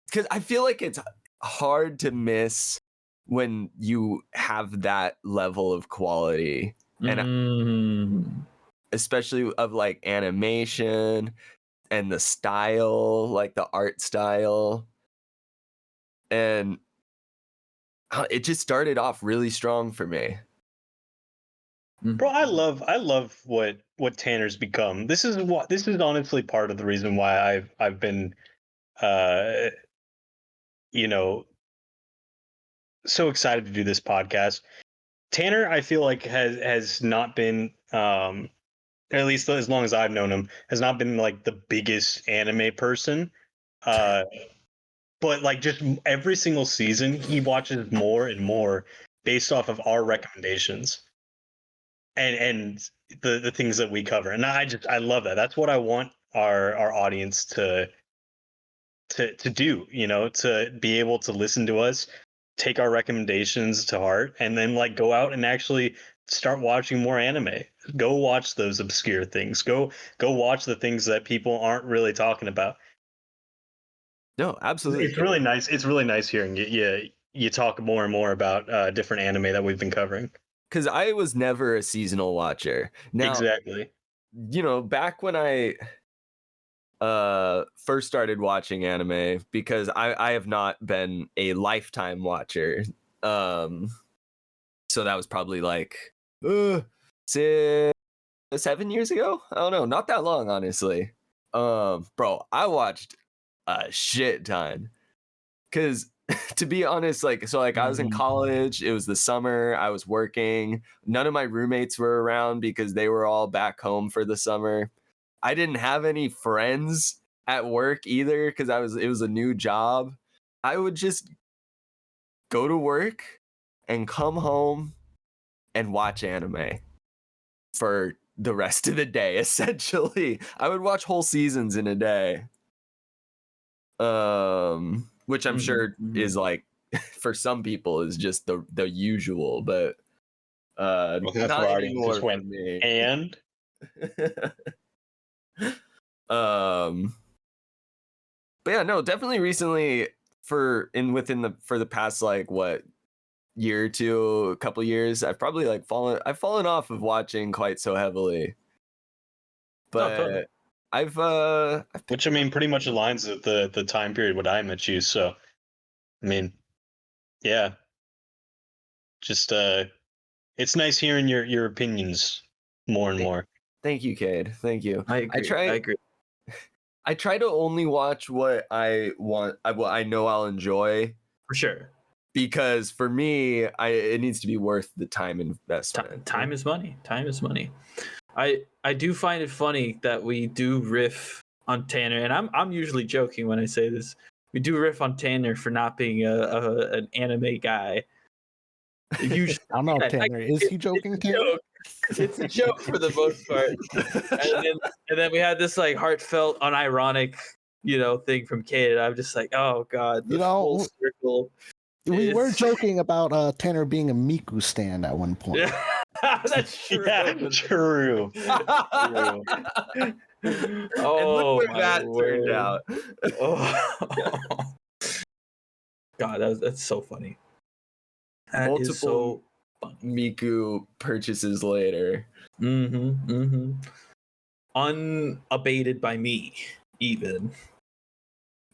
Speaker 4: because I feel like it's hard to miss when you have that level of quality, and especially of like animation and the style, like the art style, and it just started off really strong for me.
Speaker 3: Bro, I love what Tanner's become. This is honestly part of the reason why I've been you know, so excited to do this podcast. Tanner, I feel like has not been at least as long as I've known him, has not been like the biggest anime person. But like just every single season he watches more and more based off of our recommendations. And the things that we cover. And I love that. That's what I want our audience to do, to be able to listen to us, take our recommendations to heart, and then like go out and actually start watching more anime. Go watch those obscure things. Go watch the things that people aren't really talking about.
Speaker 4: No, absolutely.
Speaker 3: It's really nice. It's really nice hearing you talk more and more about different anime that we've been covering.
Speaker 4: Because I was never a seasonal watcher. Now,
Speaker 3: exactly.
Speaker 4: Back when I first started watching anime, because I have not been a lifetime watcher. So that was probably like 7 years ago. I don't know, not that long, honestly. Bro, I watched a shit ton. Because to be honest, I was in college, it was the summer, I was working, none of my roommates were around because they were all back home for the summer. I didn't have any friends at work either because it was a new job. I would just go to work and come home and watch anime for the rest of the day, essentially. I would watch whole seasons in a day. Which I'm sure is like for some people is just the usual, but
Speaker 3: Well, that's
Speaker 4: not
Speaker 3: where
Speaker 4: anymore
Speaker 3: just
Speaker 4: for
Speaker 3: went.
Speaker 4: me.
Speaker 3: And
Speaker 4: but yeah, no, definitely recently for the past like what year or two, a couple years, I've probably like fallen off of watching quite so heavily. But
Speaker 2: totally.
Speaker 3: Which I mean pretty much aligns with the time period when I met you, so I mean, yeah. Just it's nice hearing your opinions more and more.
Speaker 4: Thank you, Cade. Thank you.
Speaker 2: I agree.
Speaker 4: I try to only watch what I want, what I know I'll enjoy.
Speaker 2: For sure.
Speaker 4: Because for me, it needs to be worth the time investment.
Speaker 2: Time is money. Time is money. I do find it funny that we do riff on Tanner, and I'm usually joking when I say this. We do riff on Tanner for not being an anime guy. Usually,
Speaker 5: I don't know, Tanner. Is he joking, Tanner?
Speaker 2: It's a joke for the most part. And then we had this like heartfelt, unironic, thing from Kate. And I'm just like, oh god, the full circle.
Speaker 5: We were joking about Tanner being a Miku stan at one point.
Speaker 2: Yeah. That's true.
Speaker 3: Yeah, true.
Speaker 2: Oh,
Speaker 4: and look where that
Speaker 2: word.
Speaker 4: turned out.
Speaker 2: Oh. God, that's so funny. That
Speaker 4: Multiple
Speaker 2: is so funny.
Speaker 4: Miku purchases later.
Speaker 2: Unabated by me, even.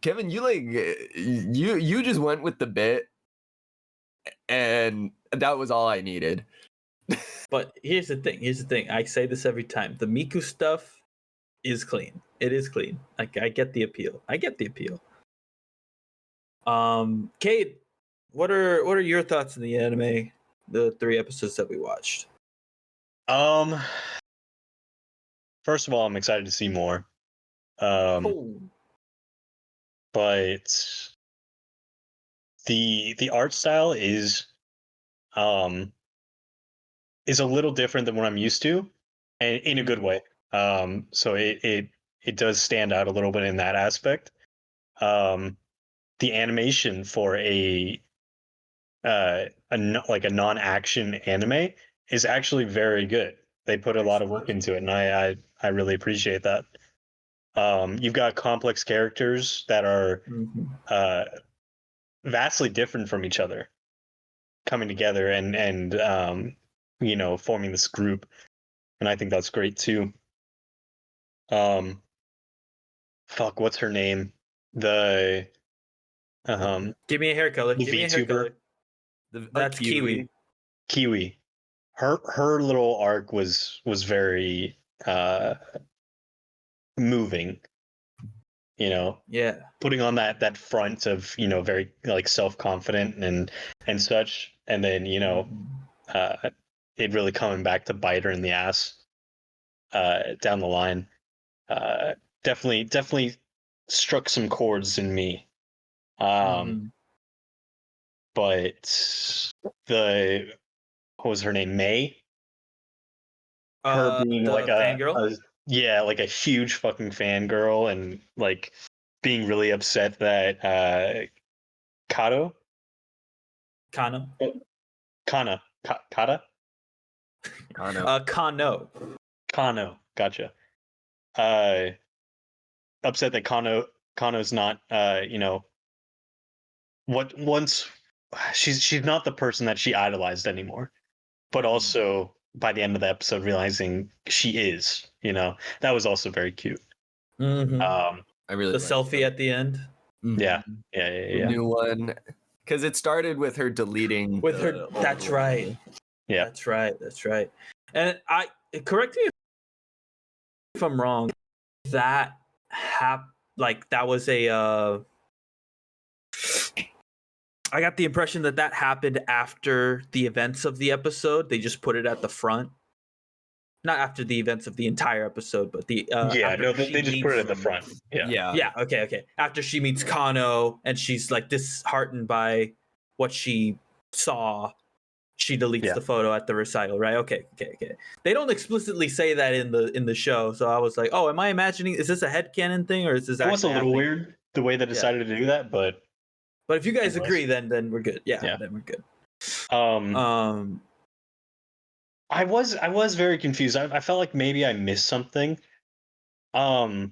Speaker 4: Kevin, you just went with the bit, and that was all I needed.
Speaker 2: But here's the thing. I say this every time. The Miku stuff is clean. It is clean. Like I get the appeal. Kate, what are your thoughts on the anime? The 3 episodes that we watched.
Speaker 3: first of all, I'm excited to see more. But the art style is a little different than what I'm used to, and in a good way. So it does stand out a little bit in that aspect. The animation for a non-action anime is actually very good. They put a lot of work into it, and I really appreciate that. You've got complex characters that are vastly different from each other coming together and forming this group, and I think that's great too. What's her name? The
Speaker 2: give me a hair color.
Speaker 3: the
Speaker 2: Give me a hair color.
Speaker 3: VTuber.
Speaker 2: That's Kiwi.
Speaker 3: Kiwi. Her little arc was very moving.
Speaker 2: Yeah.
Speaker 3: Putting on that front of very like self-confident and such, and then it really coming back to bite her in the ass down the line. Definitely struck some chords in me. But what was her name? May? Her being like
Speaker 2: fangirl?
Speaker 3: like a huge fucking fangirl, and like being really upset that Kano,
Speaker 2: Kano,
Speaker 3: gotcha. Upset that Kano's not what once she's not the person that she idolized anymore, but also by the end of the episode realizing she is. That was also very cute.
Speaker 2: I really the selfie
Speaker 4: that.
Speaker 2: at the end.
Speaker 3: Yeah.
Speaker 4: The new one, because it started with her deleting
Speaker 2: with her. That's right.
Speaker 3: Yeah,
Speaker 2: that's right. And correct me if I'm wrong. That that was a. I got the impression that happened after the events of the episode. They just put it at the front. Not after the events of the entire episode, but they
Speaker 3: just put it at the front.
Speaker 2: Yeah. Okay. After she meets Kano and she's like disheartened by what she saw, she deletes the photo at the recital, right? Okay. They don't explicitly say that in the show, so I was like, oh, am I imagining? Is this a headcanon thing or is this?
Speaker 3: It was a little weird the way they decided to do that, but
Speaker 2: if you guys agree, then we're good. Yeah, then we're good.
Speaker 3: I was very confused. I felt like maybe I missed something. When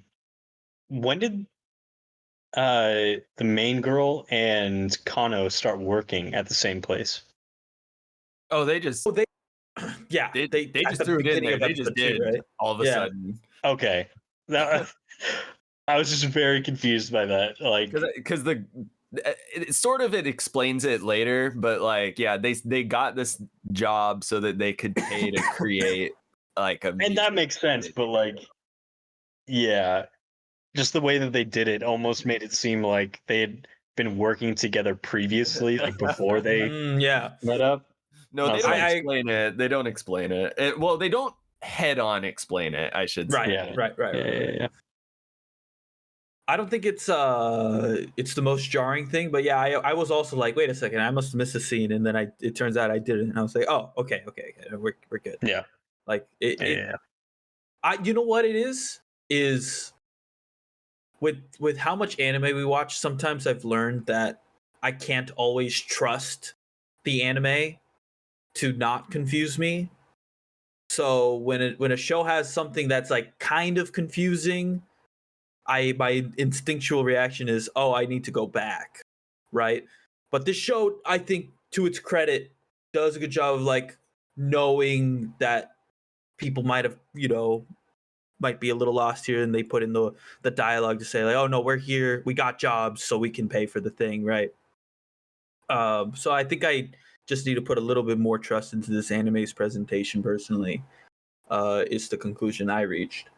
Speaker 3: did the main girl and Kano start working at the same place?
Speaker 4: Oh, they just
Speaker 2: they
Speaker 4: just threw it in there. They just did, right? All of a sudden.
Speaker 3: Okay, I was just very confused by that, like
Speaker 4: because it explains it later, but like they got this job so that they could pay to create like a
Speaker 3: and that makes sense, but like just the way that they did it almost made it seem like they had been working together previously, like before they met up.
Speaker 4: No, they don't explain it. They don't explain it. Well, they don't head on explain it, I should say.
Speaker 2: Right. Yeah. I don't think it's the most jarring thing, but I was also like, wait a second, I must have missed a scene, and then it turns out I didn't, and I was like, oh, okay, we're good.
Speaker 3: Yeah,
Speaker 2: like you know what it is with how much anime we watch. Sometimes I've learned that I can't always trust the anime to not confuse me. So when a show has something that's like kind of confusing, my instinctual reaction is, oh, I need to go back, right? But this show, I think, to its credit, does a good job of like knowing that people might be a little lost here, and they put in the dialogue to say like, oh no, we're here, we got jobs, so we can pay for the thing, right? So I think I just need to put a little bit more trust into this anime's presentation. Personally, is the conclusion I reached.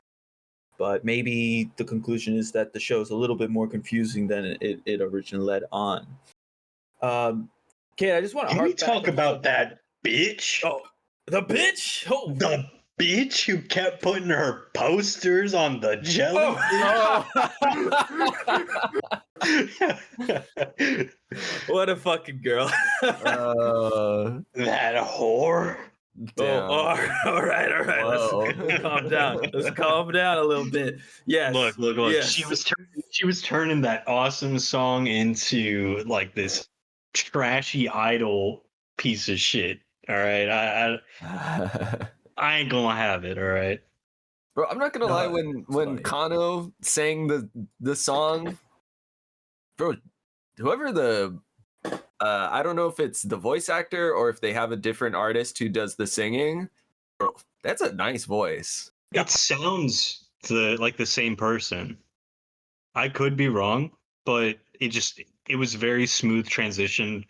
Speaker 2: But maybe the conclusion is that the show is a little bit more confusing than it originally led on. Okay, I just want to
Speaker 3: talk about that bitch.
Speaker 2: Oh, the bitch. Oh,
Speaker 3: the bitch who kept putting her posters on the jellyfish.
Speaker 2: What a fucking girl.
Speaker 3: That whore.
Speaker 4: Damn.
Speaker 2: All right.
Speaker 4: Whoa.
Speaker 2: Let's calm down. Let's calm down a little bit. Yes.
Speaker 3: Look.
Speaker 2: Yes.
Speaker 3: She was turning that awesome song into like this trashy idol piece of shit. All right, I ain't gonna have it. All right,
Speaker 4: Bro, I'm not gonna lie. When
Speaker 2: funny.
Speaker 4: Kano sang the song, bro, whoever the I don't know if it's the voice actor or if they have a different artist who does the singing. Bro, that's a nice voice.
Speaker 3: it sounds like the same person. I could be wrong, but it was very smooth transition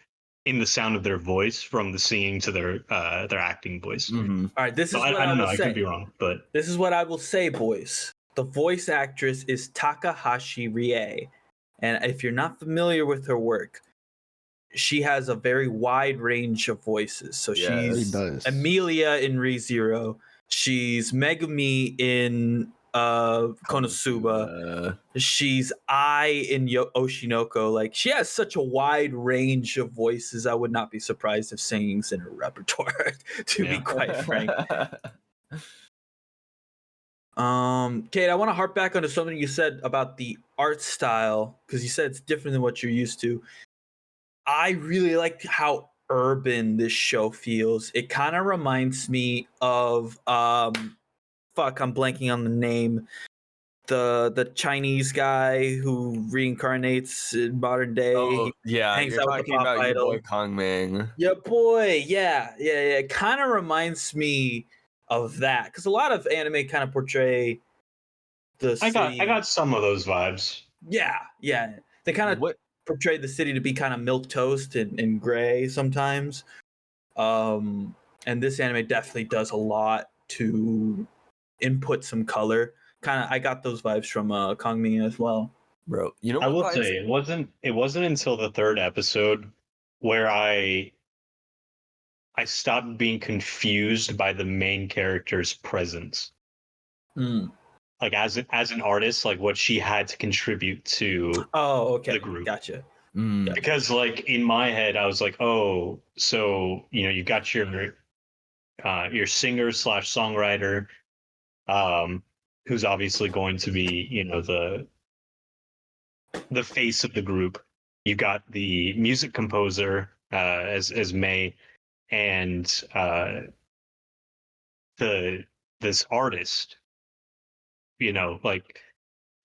Speaker 3: in the sound of their voice from the singing to their acting voice.
Speaker 4: Mm-hmm.
Speaker 2: All right, this is what
Speaker 3: I don't know.
Speaker 2: will
Speaker 3: I
Speaker 2: say.
Speaker 3: could be wrong, but
Speaker 2: This is what I will say, boys. The voice actress is Takahashi Rie. And if you're not familiar with her work, she has a very wide range of voices. So she's Emilia in ReZero. She's Megumi in Konosuba. She's Ai in Oshinoko. Like, she has such a wide range of voices. I would not be surprised if singing's in her repertoire, to be quite frank. Kate, I want to harp back onto something you said about the art style, because you said it's different than what you're used to. I really like how urban this show feels. It kind of reminds me of I'm blanking on the name. The Chinese guy who reincarnates in modern day.
Speaker 4: Oh, yeah,
Speaker 2: hangs
Speaker 4: you're
Speaker 2: out with
Speaker 4: talking
Speaker 2: the
Speaker 4: about your
Speaker 2: idol.
Speaker 4: boy Kong Ming.
Speaker 2: Yeah, boy. Yeah. It kind of reminds me of that, because a lot of anime kind of portray the city.
Speaker 3: I got some of those vibes.
Speaker 2: Yeah. They kind of portray the city to be kind of milquetoast and gray sometimes. And this anime definitely does a lot to input some color. I got those vibes from Kongmi as well.
Speaker 4: Bro, you know
Speaker 3: I
Speaker 4: what
Speaker 3: will say it wasn't until the third episode where I stopped being confused by the main character's presence. Like as an artist, like what she had to contribute to the group.
Speaker 2: Gotcha.
Speaker 3: Because like in my head, I was like, oh, so you've got your singer / songwriter, who's obviously going to be the face of the group. You got the music composer as May, and this artist. Like,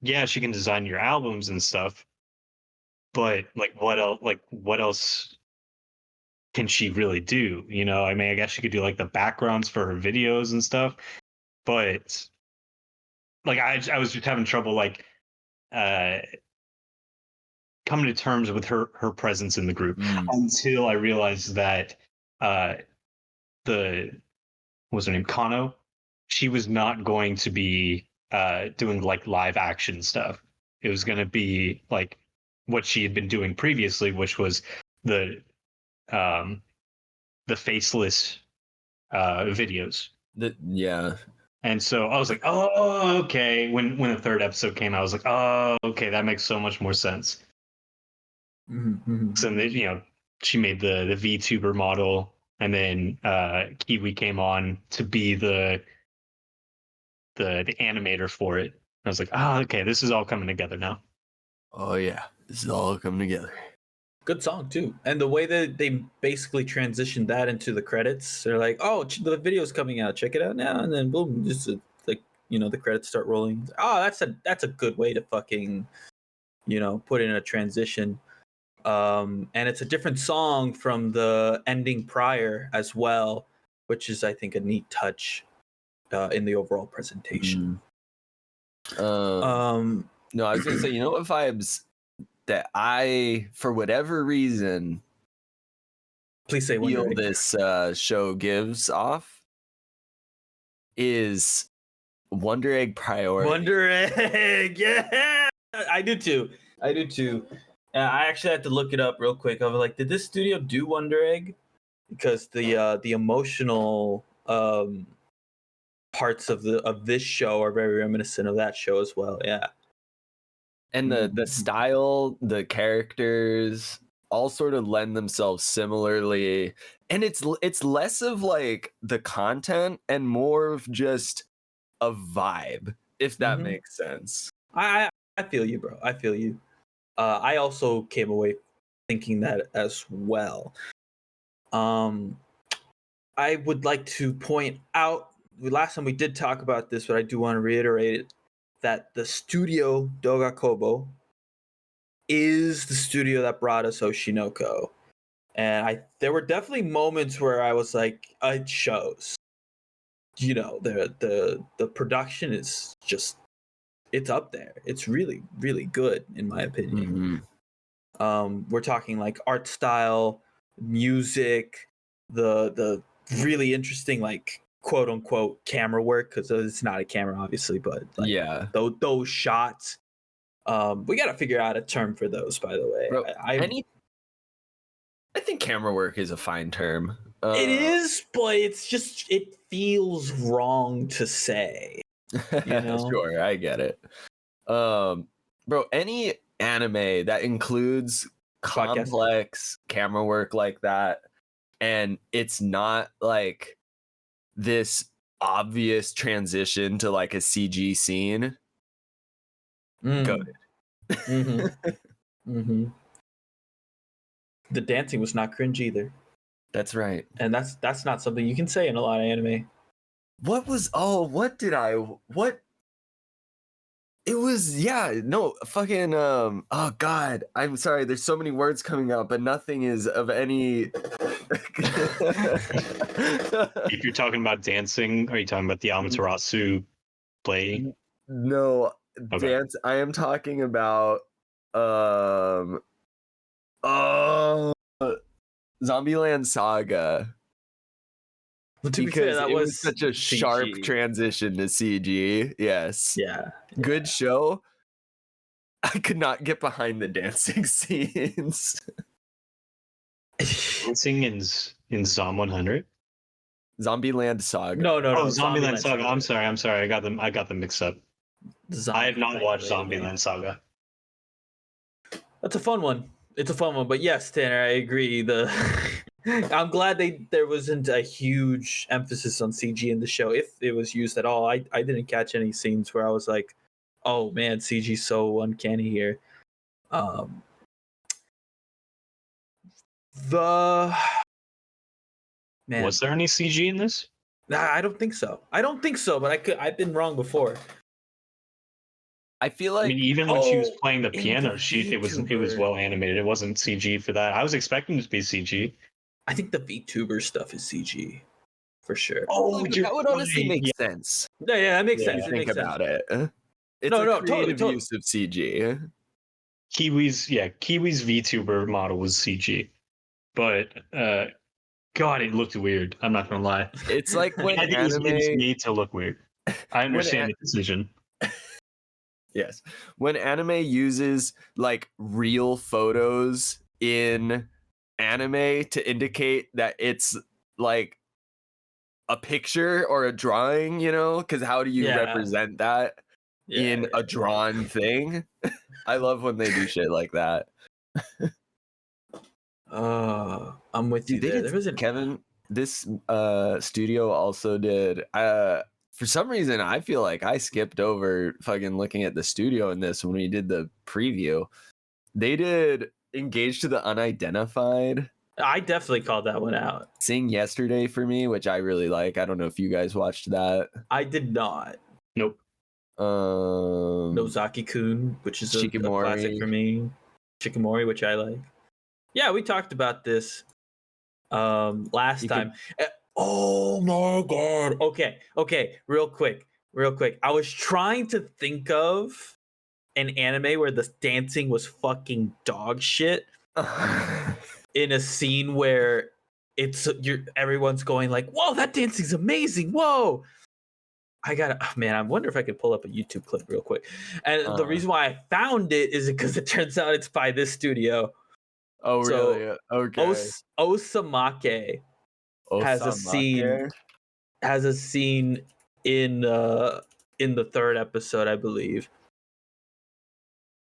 Speaker 3: yeah, she can design your albums and stuff, but like what else can she really do? I mean, I guess she could do like the backgrounds for her videos and stuff, but like I was just having trouble like coming to terms with her presence in the group until I realized that what's her name, Kano, she was not going to be doing like live action stuff. It was going to be like what she had been doing previously, which was the faceless videos. And so I was like, oh, okay. When the third episode came out, I was like, oh, okay, that makes so much more sense. So then, she made the VTuber model, and then Kiwi came on to be the animator for it. I was like, oh, okay, this is all coming together now.
Speaker 4: Oh yeah, this is all coming together.
Speaker 2: Good song too, and the way that they basically transitioned that into the credits, they're like, "Oh, the video's coming out, check it out now," and then boom, just like the credits start rolling. Oh, that's a good way to fucking put in a transition, and it's a different song from the ending prior as well, which is I think a neat touch in the overall presentation.
Speaker 4: No, I was gonna say, what vibes that I, for whatever reason,
Speaker 2: please say
Speaker 4: feel this show gives off is Wonder Egg Priority.
Speaker 2: Wonder Egg, yeah, I do too. I actually had to look it up real quick. I was like, did this studio do Wonder Egg? Because the emotional parts of this show are very reminiscent of that show as well. Yeah.
Speaker 4: And the style, the characters all sort of lend themselves similarly. And it's less of like the content and more of just a vibe, if that makes sense.
Speaker 2: I feel you, bro. I feel you. I also came away thinking that as well. I would like to point out, last time we did talk about this, but I do want to reiterate it, that the studio Dogakobo is the studio that brought us Oshinoko. And there were definitely moments where I was like, it shows. You know, the production is just, it's up there. It's really, really good, in my opinion. We're talking like art style, music, the really interesting, like, quote unquote camera work, because it's not a camera obviously, but like,
Speaker 4: yeah,
Speaker 2: those shots, we got to figure out a term for those, by the way.
Speaker 4: Bro, I think camera work is a fine term.
Speaker 2: It is, but it's just, it feels wrong to say, you know?
Speaker 4: Sure, I get it. Bro, any anime that includes complex camera work like that, and it's not like this obvious transition to like a CG scene, goated.
Speaker 2: The dancing was not cringe either.
Speaker 4: That's right.
Speaker 2: And that's not something you can say in a lot of anime.
Speaker 4: What it was, fucking oh god, I'm sorry, there's so many words coming out, but nothing is of any.
Speaker 3: If you're talking about dancing, are you talking about the Amaterasu play?
Speaker 4: No, okay. Dance. I am talking about Zombieland Saga.
Speaker 2: Well, to be fair, that
Speaker 4: was such a CG. Sharp transition to CG. Yes.
Speaker 2: Yeah.
Speaker 4: Good show. I could not get behind the dancing scenes.
Speaker 3: Dancing in Zom 100?
Speaker 4: Zombieland Saga.
Speaker 2: No.
Speaker 3: Zombieland Saga. I'm sorry. I got them mixed up. I have not watched Zombieland Saga.
Speaker 2: That's a fun one. It's a fun one, but yes, Tanner, I agree. I'm glad there wasn't a huge emphasis on CG in the show, if it was used at all. I didn't catch any scenes where I was like, oh man, CG's so uncanny here. Man.
Speaker 3: Was there any CG in this?
Speaker 2: Nah, I don't think so, but I've been wrong before.
Speaker 4: I feel like,
Speaker 3: even when she was playing the piano, it was well animated. It wasn't CG for that. I was expecting it to be CG.
Speaker 2: I think the VTuber stuff is CG for sure.
Speaker 4: Oh, that would honestly make sense.
Speaker 2: Yeah, that makes sense.
Speaker 4: Think about it. It's creative use of CG.
Speaker 3: Kiwi's VTuber model was CG, but God, it looked weird. I'm not gonna lie.
Speaker 4: It's like when
Speaker 3: I think
Speaker 4: anime
Speaker 3: it was made to look weird. I understand the decision.
Speaker 4: Yes, when anime uses like real photos in anime to indicate that it's like a picture or a drawing, you know, because how do you represent that in a drawn thing? I love when they do shit like that.
Speaker 2: I'm with you.
Speaker 4: Kevin, this studio also did for some reason I feel like I skipped over fucking looking at the studio in this when we did the preview. They did Engaged to the Unidentified.
Speaker 2: I definitely called that one out.
Speaker 4: Sing Yesterday for me, which I really like. I don't know if you guys watched that.
Speaker 2: I did not.
Speaker 3: Nope.
Speaker 2: Nozaki-kun, which is a classic for me. Shikamori, which I like. Yeah, we talked about this last time. Oh my god. Okay. Real quick. I was trying to think of an anime where the dancing was fucking dog shit in a scene where everyone's going like, whoa, that dancing's amazing. Whoa. I wonder if I could pull up a YouTube clip real quick. And the reason why I found it is because it turns out it's by this studio.
Speaker 4: Oh, really? Okay.
Speaker 2: Osamake has a scene in the third episode, I believe,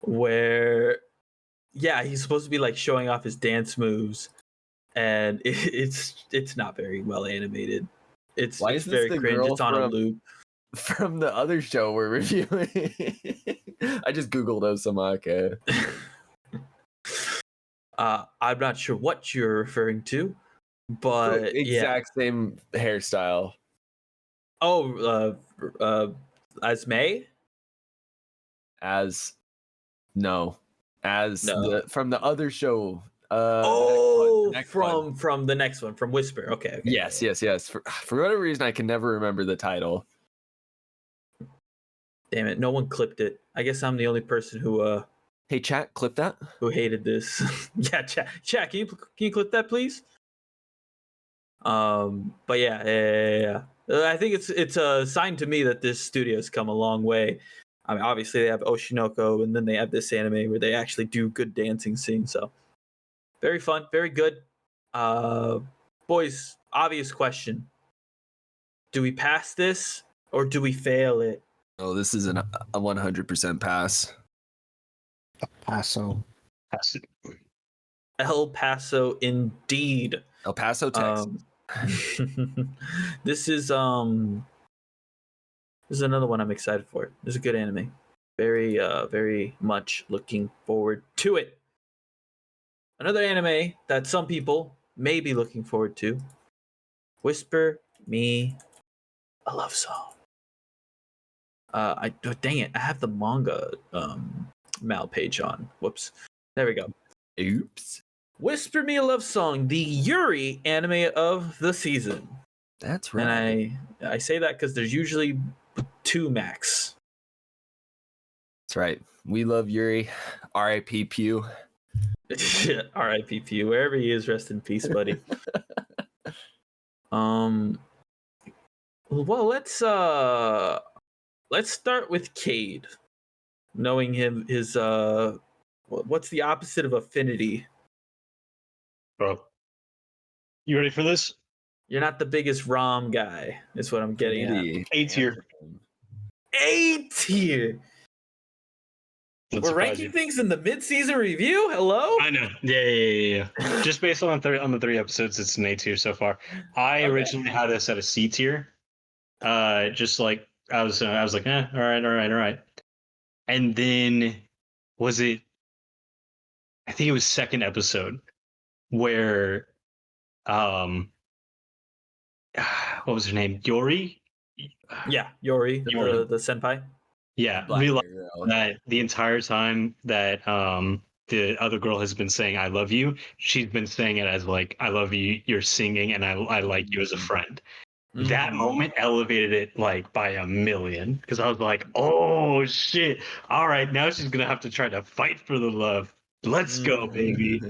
Speaker 2: where he's supposed to be like showing off his dance moves, and it's not very well animated. It's very cringe. It's on a loop.
Speaker 4: From the other show we're reviewing. I just googled Osamake.
Speaker 2: I'm not sure what you're referring to, but
Speaker 4: exact same hairstyle.
Speaker 2: Oh, as May?
Speaker 4: From the other show.
Speaker 2: From the next one, from Whisper. Okay.
Speaker 4: Yes. For whatever reason, I can never remember the title.
Speaker 2: Damn it! No one clipped it. I guess I'm the only person who.
Speaker 4: Hey, chat, clip that.
Speaker 2: Who hated this? Yeah, chat. Can you clip that, please? But yeah. I think it's a sign to me that this studio's come a long way. I mean, obviously they have Oshinoko, and then they have this anime where they actually do good dancing scenes. So very fun, very good. Boys, obvious question: do we pass this or do we fail it?
Speaker 4: Oh, this is a 100% pass.
Speaker 5: Paso.
Speaker 2: El Paso, indeed.
Speaker 4: El Paso, Texas.
Speaker 2: This is another one I'm excited for. This is a good anime. Very very much looking forward to it. Another anime that some people may be looking forward to. Whisper Me a Love Song. Dang it, I have the manga mal page on. Whoops. There we go.
Speaker 4: Oops.
Speaker 2: Whisper Me a Love Song, the Yuri anime of the season.
Speaker 4: That's right.
Speaker 2: And I say that because there's usually 2 max.
Speaker 4: That's right. We love Yuri. R.I.P. Pew.
Speaker 2: R.I.P. Pew. Wherever he is, rest in peace, buddy. Well, let's start with Cade. Knowing his what's the opposite of affinity?
Speaker 3: Bro, you ready for this?
Speaker 2: You're not the biggest ROM guy, is what I'm getting at.
Speaker 3: A tier.
Speaker 2: A tier. We're ranking things in the mid-season review. Hello.
Speaker 3: I know. Yeah. Just based on the 3 episodes, it's an A tier so far. I originally had this at a C tier. Just like I was like, all right. And then I think it was second episode where what was her name? Yori?
Speaker 2: Yeah, Yori. The senpai.
Speaker 3: Yeah, realized that the entire time that the other girl has been saying "I love you," she's been saying it as like "I love you," you're singing, and I like you as a friend. Mm-hmm. That moment elevated it like by a million because I was like, "Oh shit! All right, now she's gonna have to try to fight for the love. Let's go, baby."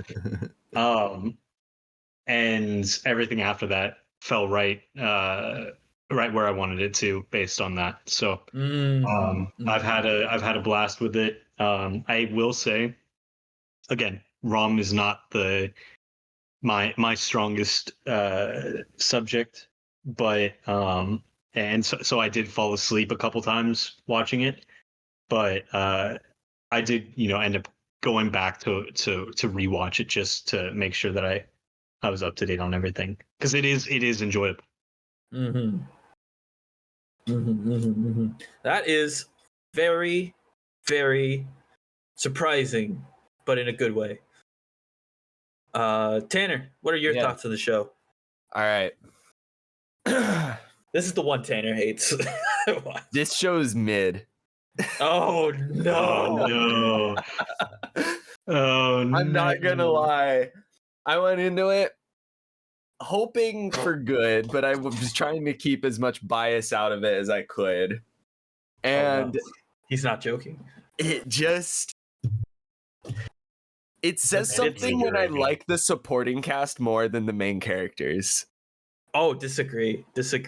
Speaker 3: And everything after that fell right where I wanted it to, based on that. So I've had a blast with it. I will say, again, ROM is not my strongest subject, but and so I did fall asleep a couple times watching it, but I did end up going back to rewatch it just to make sure that I was up to date on everything, because it is enjoyable.
Speaker 2: That is very, very surprising, but in a good way. Tanner, what are your thoughts on the show?
Speaker 4: All right.
Speaker 2: This is the one Tanner hates.
Speaker 4: This show is mid.
Speaker 2: Oh no!
Speaker 3: Oh no!
Speaker 4: I'm not gonna lie. I went into it hoping for good, but I was trying to keep as much bias out of it as I could. And
Speaker 2: he's not joking.
Speaker 4: It says something when I like the supporting cast more than the main characters.
Speaker 2: Oh, disagree. So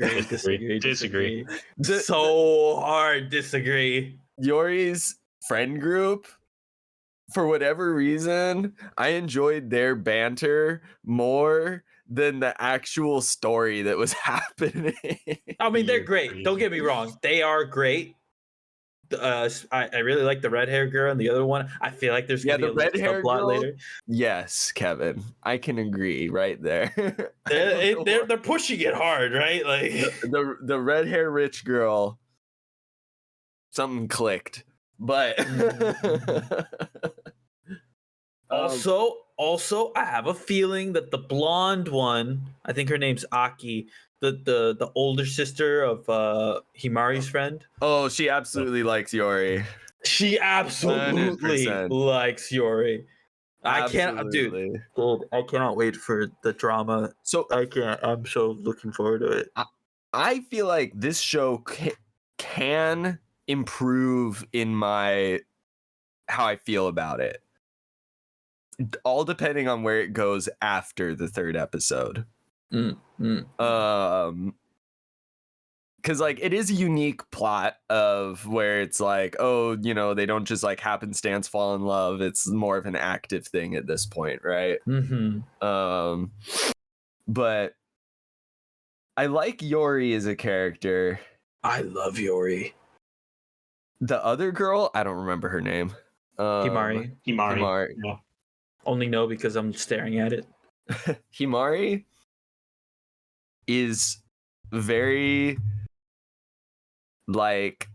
Speaker 2: hard disagree.
Speaker 4: Yori's friend group, for whatever reason, I enjoyed their banter more than the actual story that was happening.
Speaker 2: I mean, they're
Speaker 3: You're
Speaker 2: great.
Speaker 3: crazy.
Speaker 2: Don't get me wrong. They are great. I really like the red hair girl and the other one. I feel like there's gonna be a
Speaker 4: red hair
Speaker 2: subplot
Speaker 4: girl.
Speaker 2: later.
Speaker 4: Yes, Kevin, I can agree right there.
Speaker 2: They're pushing it hard, right? Like
Speaker 4: the red hair rich girl. Something clicked, but
Speaker 2: also, I have a feeling that the blonde one, I think her name's Aki, the older sister of Himari's friend.
Speaker 4: Oh, she absolutely likes Yori.
Speaker 2: She absolutely
Speaker 4: 100%.
Speaker 2: likes Yori. I can't, dude. I cannot wait for the drama.
Speaker 4: So
Speaker 2: I can't. I'm so looking forward to it.
Speaker 4: I feel like this show can improve in how I feel about it. All depending on where it goes after the third episode. Because like it is a unique plot of where it's like, oh, you know, they don't just like happenstance fall in love. It's more of an active thing at this point, right? But I like Yori as a character.
Speaker 2: I love Yori.
Speaker 4: The other girl, I don't remember her name.
Speaker 2: Himari.
Speaker 3: Himari. Yeah.
Speaker 2: Only know because I'm staring at it.
Speaker 4: Himari is very like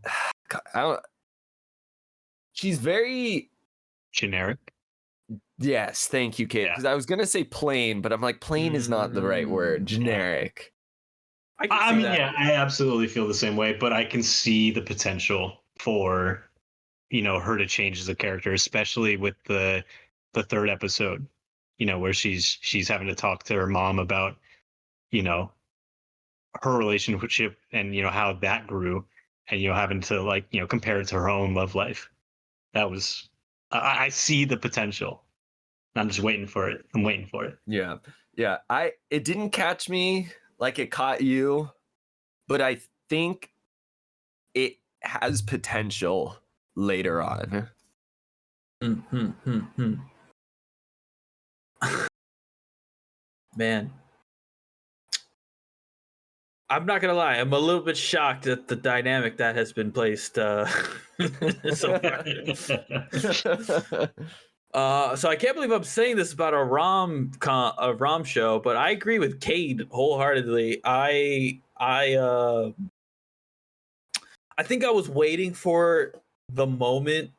Speaker 4: she's very
Speaker 3: Generic.
Speaker 4: Yes, thank you, Kate. Because I was gonna say plain, but I'm like plain is not the right word. Generic.
Speaker 3: I mean, I absolutely feel the same way, but I can see the potential for, you know, her to change as a character, especially with the third episode, you know, where she's having to talk to her mom about, you know, her relationship and, you know, how that grew, and, you know, having to like, you know, compare it to her own love life. That was, I see the potential. I'm just waiting for it. I'm waiting for it.
Speaker 4: Yeah. It didn't catch me like it caught you, but I think it has potential later on.
Speaker 2: Man, I'm not gonna lie. I'm a little bit shocked at the dynamic that has been placed so far. So I can't believe I'm saying this about a rom show, but I agree with Cade wholeheartedly. I think I was waiting for the moment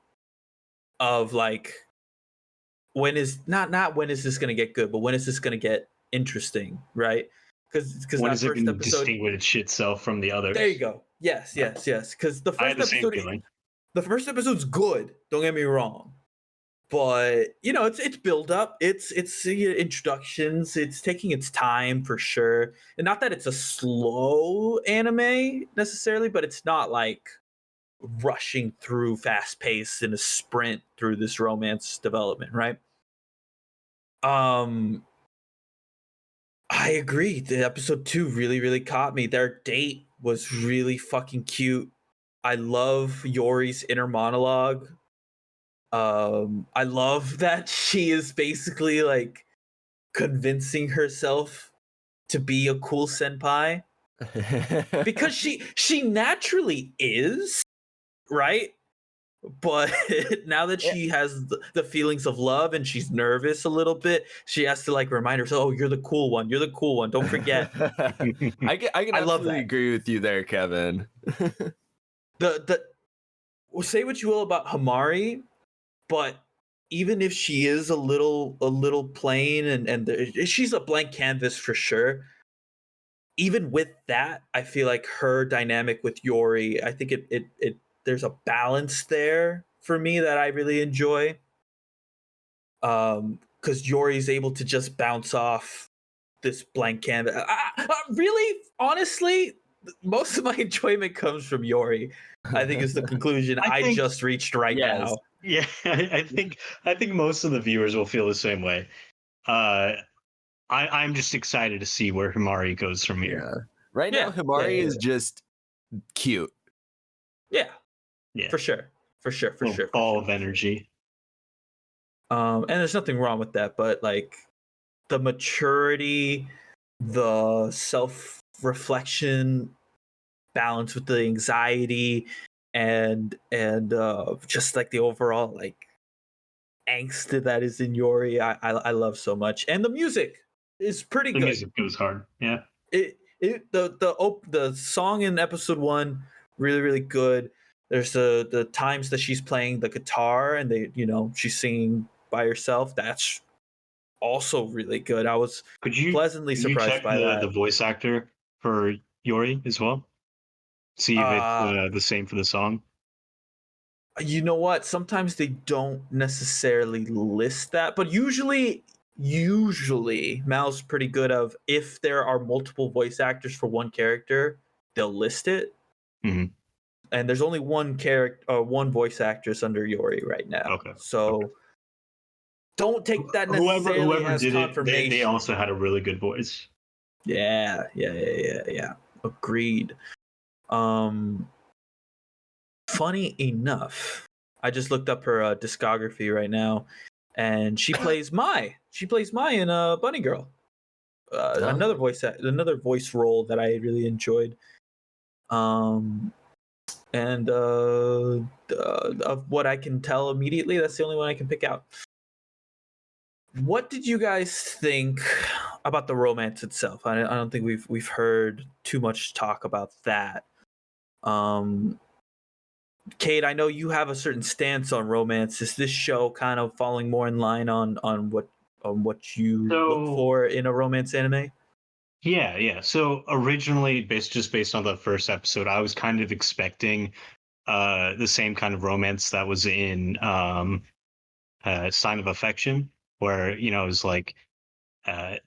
Speaker 2: of like, when is not when is this gonna get good, but when is this gonna get interesting, right? Because
Speaker 3: when
Speaker 2: that
Speaker 3: is it
Speaker 2: first
Speaker 3: going to
Speaker 2: episode,
Speaker 3: distinguish itself from the others?
Speaker 2: there you go. Yes. Because the
Speaker 3: I had
Speaker 2: first
Speaker 3: the same
Speaker 2: episode,
Speaker 3: feeling.
Speaker 2: the first episode's good. Don't get me wrong, but you know it's build up. It's introductions. It's taking its time for sure, and not that it's a slow anime necessarily, but it's not like rushing through fast pace in a sprint through this romance development, right? I agree. The episode 2 really, really caught me. Their date was really fucking cute. I love Yori's inner monologue. I love that she is basically like convincing herself to be a cool senpai because she naturally is, right? But now that she has the feelings of love and she's nervous a little bit, she has to like remind herself, "Oh, you're the cool one. You're the cool one. Don't forget."
Speaker 4: I can absolutely agree with you there, Kevin.
Speaker 2: Well, say what you will about Himari, but even if she is a little plain and she's a blank canvas for sure, even with that, I feel like her dynamic with Yori, I think it there's a balance there for me that I really enjoy. Because Yori's able to just bounce off this blank canvas. Really, honestly, most of my enjoyment comes from Yori. I think is the conclusion I just reached right now.
Speaker 3: Yeah, I think most of the viewers will feel the same way. I'm just excited to see where Himari goes from here.
Speaker 4: Yeah. Right now, Himari is just cute.
Speaker 2: Yeah, for sure.
Speaker 3: Ball of energy.
Speaker 2: And there's nothing wrong with that, but like the maturity the self-reflection balance with the anxiety and just like the overall like angst that is in Yori. I love so much, and the music is pretty
Speaker 3: The
Speaker 2: good.
Speaker 3: music goes hard. Yeah.
Speaker 2: The song in episode 1 really good. There's the times that she's playing the guitar and she's singing by herself. That's also really good. I was pleasantly surprised
Speaker 3: check
Speaker 2: by that.
Speaker 3: The voice actor for Yori as well? See if it's the same for the song.
Speaker 2: You know what? Sometimes they don't necessarily list that, but usually Mal's pretty good of if there are multiple voice actors for one character, they'll list it.
Speaker 3: Mm-hmm.
Speaker 2: And there's only one voice actress under Yori right now.
Speaker 3: Okay.
Speaker 2: So don't take that necessarily
Speaker 3: whoever
Speaker 2: as
Speaker 3: did
Speaker 2: confirmation.
Speaker 3: it, they also had a really good voice.
Speaker 2: Yeah. Agreed. Funny enough, I just looked up her discography right now, and she plays Mai. She plays Mai in Bunny Girl. Another voice role that I really enjoyed. And of what I can tell immediately, that's the only one I can pick out. What did you guys think about the romance itself? I don't think we've heard too much talk about that. Kate, I know you have a certain stance on romance. Is this show kind of falling more in line on what you look for in a romance anime?
Speaker 3: Yeah. So originally, based on the first episode, I was kind of expecting the same kind of romance that was in Sign of Affection, where it was like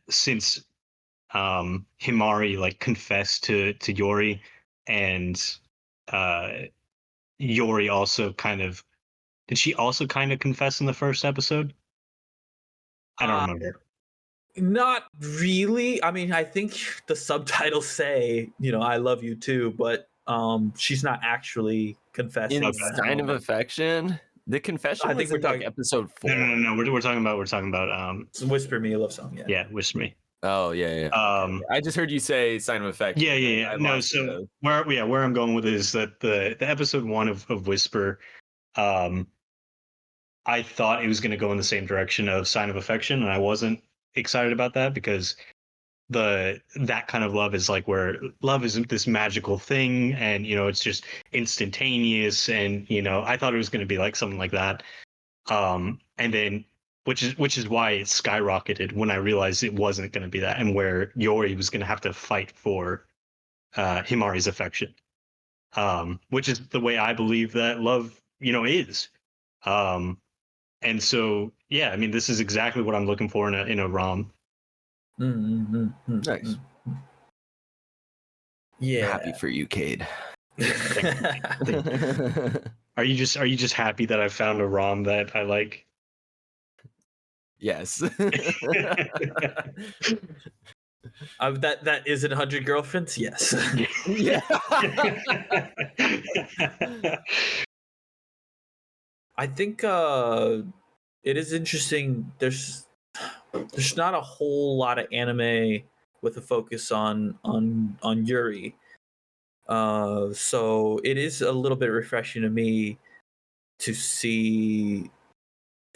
Speaker 3: since Himari like confessed to Yori, and Yori also did she also kind of confess in the first episode? I don't remember.
Speaker 2: Not really. I mean, I think the subtitles say, I love you too, but she's not actually confessing.
Speaker 4: In Sign of Affection, the confession was in like episode 4.
Speaker 3: No. We're talking about
Speaker 2: Whisper Me, a love song.
Speaker 3: Yeah, Whisper Me.
Speaker 4: Oh yeah. I just heard you say Sign of Affection.
Speaker 3: Yeah. No, so where I'm going with it is that the episode 1 of Whisper, I thought it was going to go in the same direction of Sign of Affection, and I wasn't excited about that because that kind of love is like where love isn't this magical thing, and it's just instantaneous, and I thought it was going to be like something like that, and then which is why it skyrocketed when I realized it wasn't going to be that, and where Yori was going to have to fight for Himari's affection, which is the way I believe that love is. And so, yeah, I mean, this is exactly what I'm looking for in a rom.
Speaker 4: Nice.
Speaker 2: Yeah.
Speaker 4: Happy for you, Cade.
Speaker 3: Are you just happy that I found a rom that I like?
Speaker 4: Yes.
Speaker 2: That isn't 100 Girlfriends? Yes.
Speaker 4: Yeah.
Speaker 2: I think it is interesting. There's not a whole lot of anime with a focus on Yuri. So it is a little bit refreshing to me to see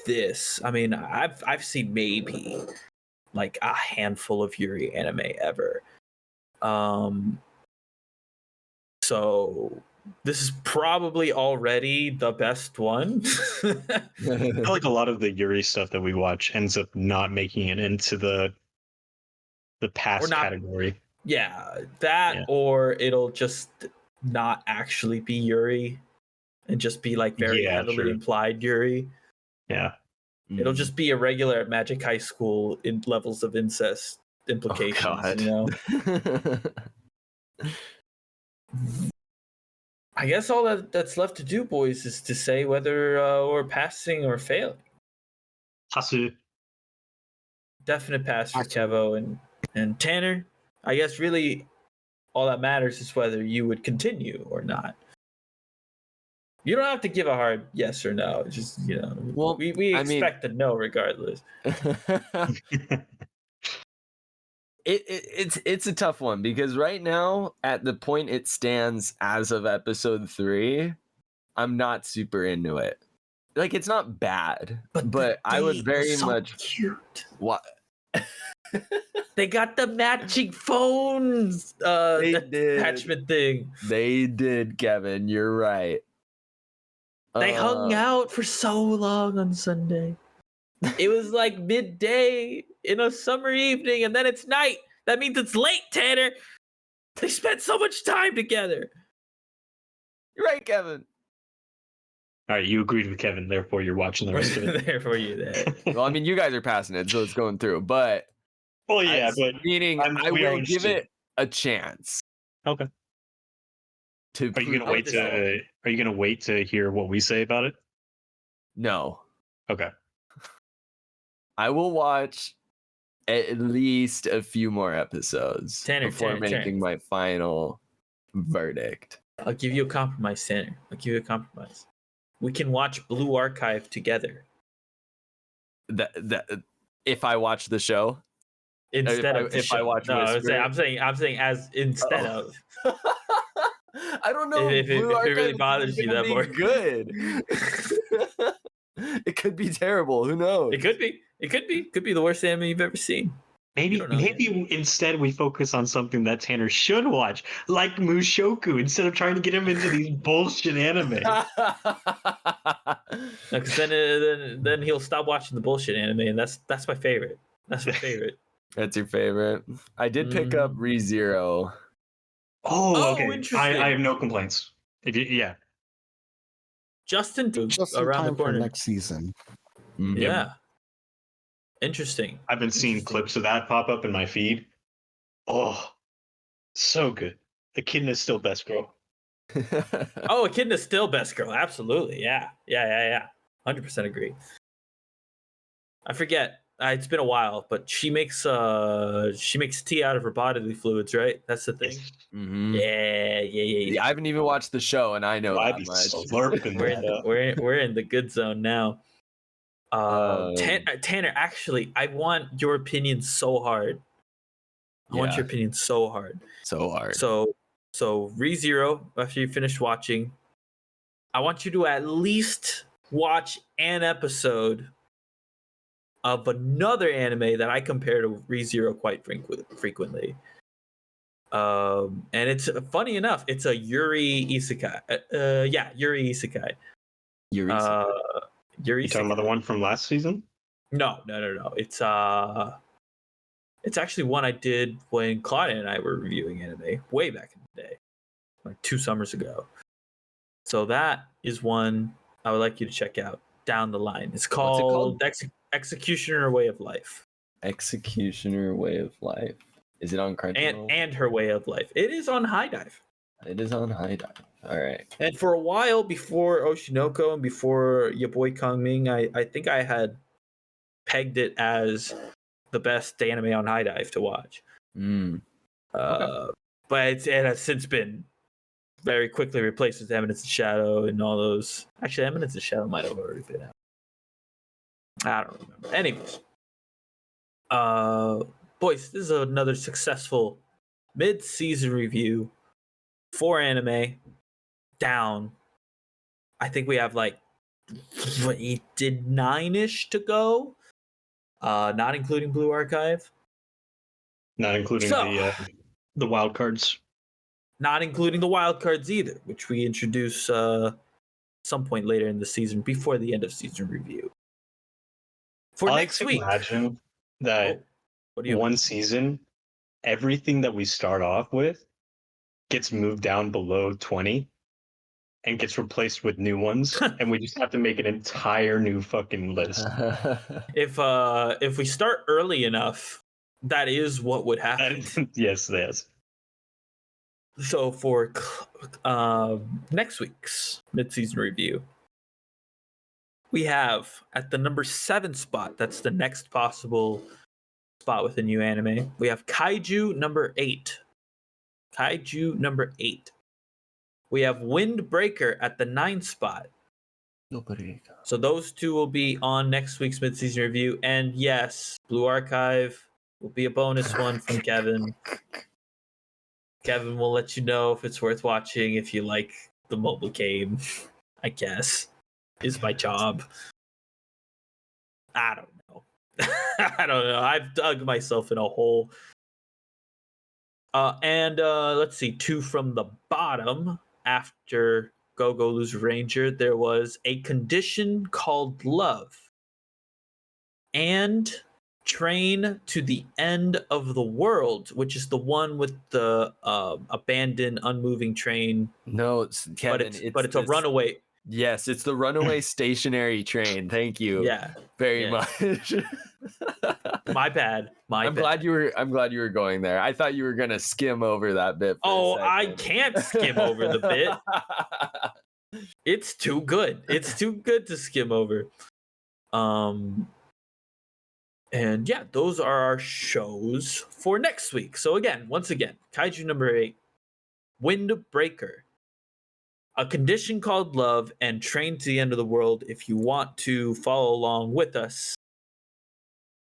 Speaker 2: this. I mean, I've seen maybe like a handful of Yuri anime ever. So this is probably already the best one.
Speaker 3: I feel like a lot of the Yuri stuff that we watch ends up not making it into the past category.
Speaker 2: Yeah, or it'll just not actually be Yuri and just be like very heavily implied Yuri.
Speaker 3: Yeah.
Speaker 2: It'll just be irregular at Magic High School in levels of incest implications, I guess all that's left to do, boys, is to say whether we're passing or failing.
Speaker 3: Passu.
Speaker 2: Definite pass for Kevo and Tanner. I guess really all that matters is whether you would continue or not. You don't have to give a hard yes or no. Just, well, we expect a no regardless.
Speaker 4: It's a tough one because right now, at the point it stands as of episode 3, I'm not super into it. Like, it's not bad, but I was very much
Speaker 2: cute.
Speaker 4: What?
Speaker 2: They got the matching phones attachment thing.
Speaker 4: They did, Kevin. You're right.
Speaker 2: They hung out for so long on Sunday. It was like midday in a summer evening, and then it's night. That means it's late, Tanner. They spent so much time together.
Speaker 4: You're right, Kevin.
Speaker 3: All right, you agreed with Kevin, therefore you're watching the rest of it.
Speaker 2: Therefore you're there.
Speaker 4: Well, I mean, you guys are passing it, so it's going through. But
Speaker 3: Well, yeah, but
Speaker 4: meaning I will give it a chance.
Speaker 3: Okay. Are you gonna wait to hear what we say about it?
Speaker 4: No.
Speaker 3: Okay.
Speaker 4: I will watch at least a few more episodes before making my final verdict.
Speaker 2: I'll give you a compromise, Tanner. I'll give you a compromise. We can watch Blue Archive together.
Speaker 4: That if I watch the show,
Speaker 2: instead of
Speaker 4: if I watch,
Speaker 2: no, I'm saying as instead of.
Speaker 4: I don't know
Speaker 2: if it really bothers you that more.
Speaker 4: Good. It could be terrible. Who knows?
Speaker 2: It could be. Could be the worst anime you've ever seen.
Speaker 3: Maybe instead we focus on something that Tanner should watch, like Mushoku, instead of trying to get him into these bullshit anime.
Speaker 2: Because then he'll stop watching the bullshit anime, and that's my favorite. That's my favorite.
Speaker 4: That's your favorite. I did pick up ReZero.
Speaker 3: Oh, okay.
Speaker 2: Interesting.
Speaker 3: I have no complaints. Yeah.
Speaker 2: Just in
Speaker 5: around the corner for next season.
Speaker 2: Mm-hmm. Yeah. Interesting.
Speaker 3: I've been seeing clips of that pop up in my feed. Oh, so good. Echidna's still best girl.
Speaker 2: Oh, Echidna's still best girl. Absolutely. Yeah. 100% agree. I forget. It's been a while, but she makes tea out of her bodily fluids, right? That's the thing.
Speaker 4: Mm-hmm.
Speaker 2: Yeah.
Speaker 4: I haven't even watched the show, and I know that much.
Speaker 2: We're in the good zone now. Tanner, actually, I want your opinion so hard. I want your opinion so hard. So ReZero, after you finish watching, I want you to at least watch an episode of another anime that I compare to ReZero quite frequently. And it's funny enough, it's a Yuri Isekai. Yuri Isekai.
Speaker 3: Yuri Isekai. You talking about the one from last season?
Speaker 2: No. It's actually one I did when Claudia and I were reviewing anime way back in the day, like 2 summers ago. So that is one I would like you to check out down the line. It's called? Executioner Way of Life.
Speaker 4: Executioner Way of Life. Is it on Crunchyroll?
Speaker 2: And Her Way of Life. It is on High Dive.
Speaker 4: It is on High Dive. All right.
Speaker 2: And for a while before Oshinoko and before your boy Kangming, I think I had pegged it as the best anime on High Dive to watch.
Speaker 4: Okay.
Speaker 2: But it has since been very quickly replaced with Eminence of Shadow and all those. Actually, Eminence of Shadow might have already been out. I don't remember. Anyways. Boys, this is another successful mid-season review for anime. Down. I think we have like 9-ish to go. Not including Blue Archive.
Speaker 3: Not including the wild cards.
Speaker 2: Not including the wild cards either, which we introduce some point later in the season before the end of season review. For next week.
Speaker 3: Imagine that one season, everything that we start off with gets moved down below 20 and gets replaced with new ones, and we just have to make an entire new fucking list.
Speaker 2: If we start early enough, that is what would happen.
Speaker 3: Yes.
Speaker 2: So for next week's mid-season review, we have at the number 7 spot, that's the next possible spot with a new anime, we have Kaiju number 8. We have Windbreaker at the 9th spot. So those two will be on next week's mid-season review. And yes, Blue Archive will be a bonus one from Kevin. Kevin will let you know if it's worth watching if you like the mobile game, I guess, is my job. I don't know. I don't know. I've dug myself in a hole. And let's see, 2 from the bottom. After Go Go Lose Ranger, there was A Condition Called Love and Train to the End of the World, which is the one with the abandoned, unmoving train.
Speaker 4: No, Kevin,
Speaker 2: but it's a runaway.
Speaker 4: Yes, it's the runaway stationary train. Thank you.
Speaker 2: Yeah,
Speaker 4: very much.
Speaker 2: My bad.
Speaker 4: I'm glad you were going there. I thought you were gonna skim over that bit.
Speaker 2: I can't skim over the bit. It's too good. It's too good to skim over. And yeah, those are our shows for next week. So once again, Kaiju number 8, Windbreaker, A Condition Called Love, and Train to the End of the World. If you want to follow along with us,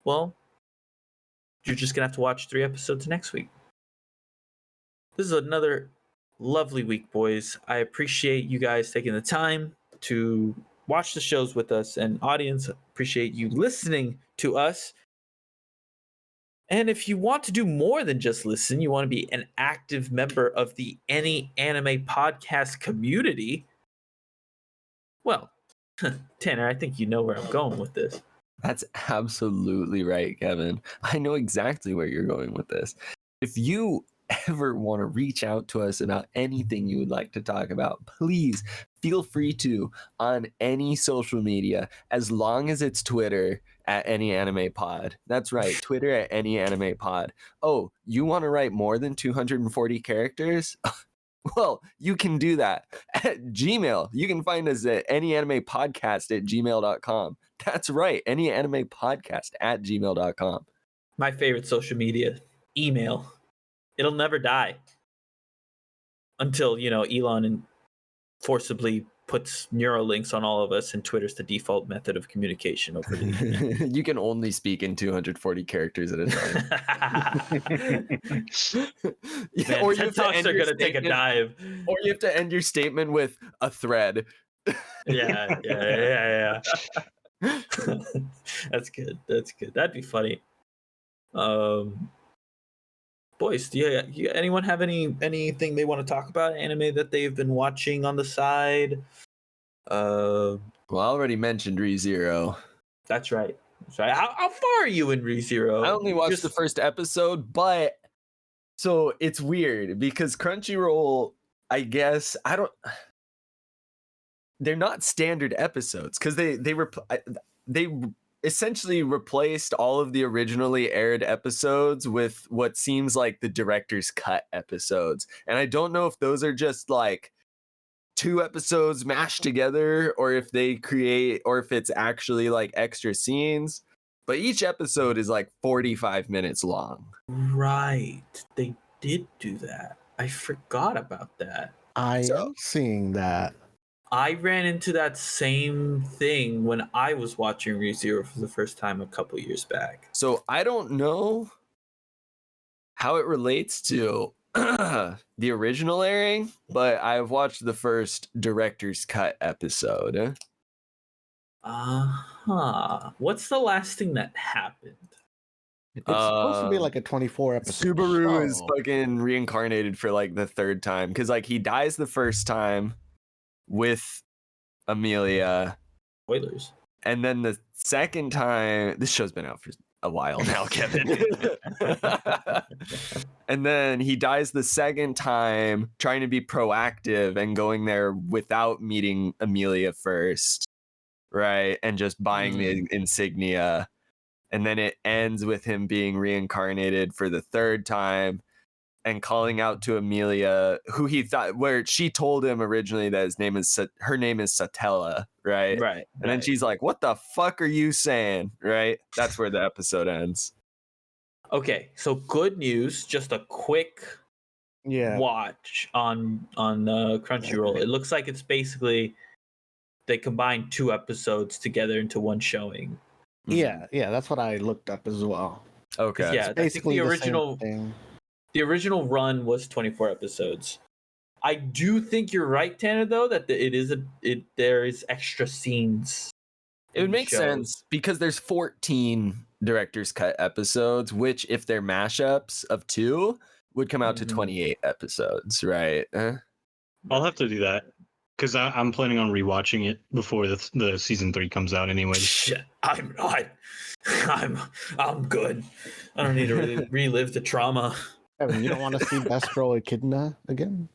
Speaker 2: well, you're just going to have to watch 3 episodes next week. This is another lovely week, boys. I appreciate you guys taking the time to watch the shows with us, and audience, appreciate you listening to us. And if you want to do more than just listen, you want to be an active member of the Any Anime Podcast community, well, Tanner, I think you know where I'm going with this.
Speaker 4: That's absolutely right, Kevin. I know exactly where you're going with this. If you ever want to reach out to us about anything you would like to talk about, please feel free to on any social media, as long as it's Twitter at Any Anime Pod. That's right, Twitter at Any Anime Pod. Oh, you want to write more than 240 characters? Well, you can do that at Gmail. You can find us at anyanimetopodcast@gmail.com. That's right, anyanimetopodcast@gmail.com.
Speaker 2: My favorite social media, email. It'll never die until, Elon forcibly puts Neuralinks on all of us, and Twitter's the default method of communication over the internet.
Speaker 4: You can only speak in 240 characters at a time.
Speaker 2: Man, or TED Talks are going to take a dive.
Speaker 4: Or you have to end your statement with a thread.
Speaker 2: Yeah. That's good. That'd be funny. Boys, do you anyone have anything they want to talk about, anime that they've been watching on the side?
Speaker 4: Well, I already mentioned ReZero.
Speaker 2: That's right. How far are you in ReZero?
Speaker 4: I only watched the first episode, but so it's weird because Crunchyroll, I guess, they're not standard episodes because they essentially replaced all of the originally aired episodes with what seems like the director's cut episodes. And I don't know if those are just like 2 episodes mashed together or if it's actually like extra scenes. But each episode is like 45 minutes long.
Speaker 2: Right. They did do that. I forgot about that.
Speaker 5: I am seeing that.
Speaker 2: I ran into that same thing when I was watching ReZero for the first time a couple years back.
Speaker 4: So I don't know how it relates to the original airing, but I've watched the first director's cut episode.
Speaker 2: What's the last thing that happened?
Speaker 5: It's supposed to be like a 24 episode
Speaker 4: Subaru
Speaker 5: show.
Speaker 4: is fucking reincarnated for like the 3rd time because like he dies the first time with Amelia.
Speaker 2: Spoilers.
Speaker 4: And then the second time, this show's been out for a while now, Kevin. And then he dies the second time trying to be proactive and going there without meeting Amelia first, right? And just buying the insignia. And then it ends with him being reincarnated for the 3rd time and calling out to Amelia, who he thought, where she told him originally that her name is Satella, right?
Speaker 2: Right.
Speaker 4: And then she's like, "What the fuck are you saying?" Right? That's where the episode ends.
Speaker 2: Okay, so good news. Just a quick watch on Crunchyroll. It looks like it's basically they combined 2 episodes together into one showing.
Speaker 5: Yeah, that's what I looked up as well.
Speaker 4: Okay.
Speaker 2: Yeah, I think
Speaker 5: Basically
Speaker 2: the
Speaker 5: the
Speaker 2: original
Speaker 5: same thing.
Speaker 2: the original run was 24 episodes. I do think you're right, Tanner, though, that there is extra scenes.
Speaker 4: It would
Speaker 2: in
Speaker 4: make
Speaker 2: shows.
Speaker 4: sense because there's 14 director's cut episodes, which if they're mashups of 2 would come out to 28 episodes, right?
Speaker 3: I'll have to do that because I'm planning on rewatching it before the season 3 comes out anyway.
Speaker 2: Shit, I'm not. I'm good. I don't need to relive the trauma.
Speaker 5: Evan, you don't want to see Best Girl Echidna again?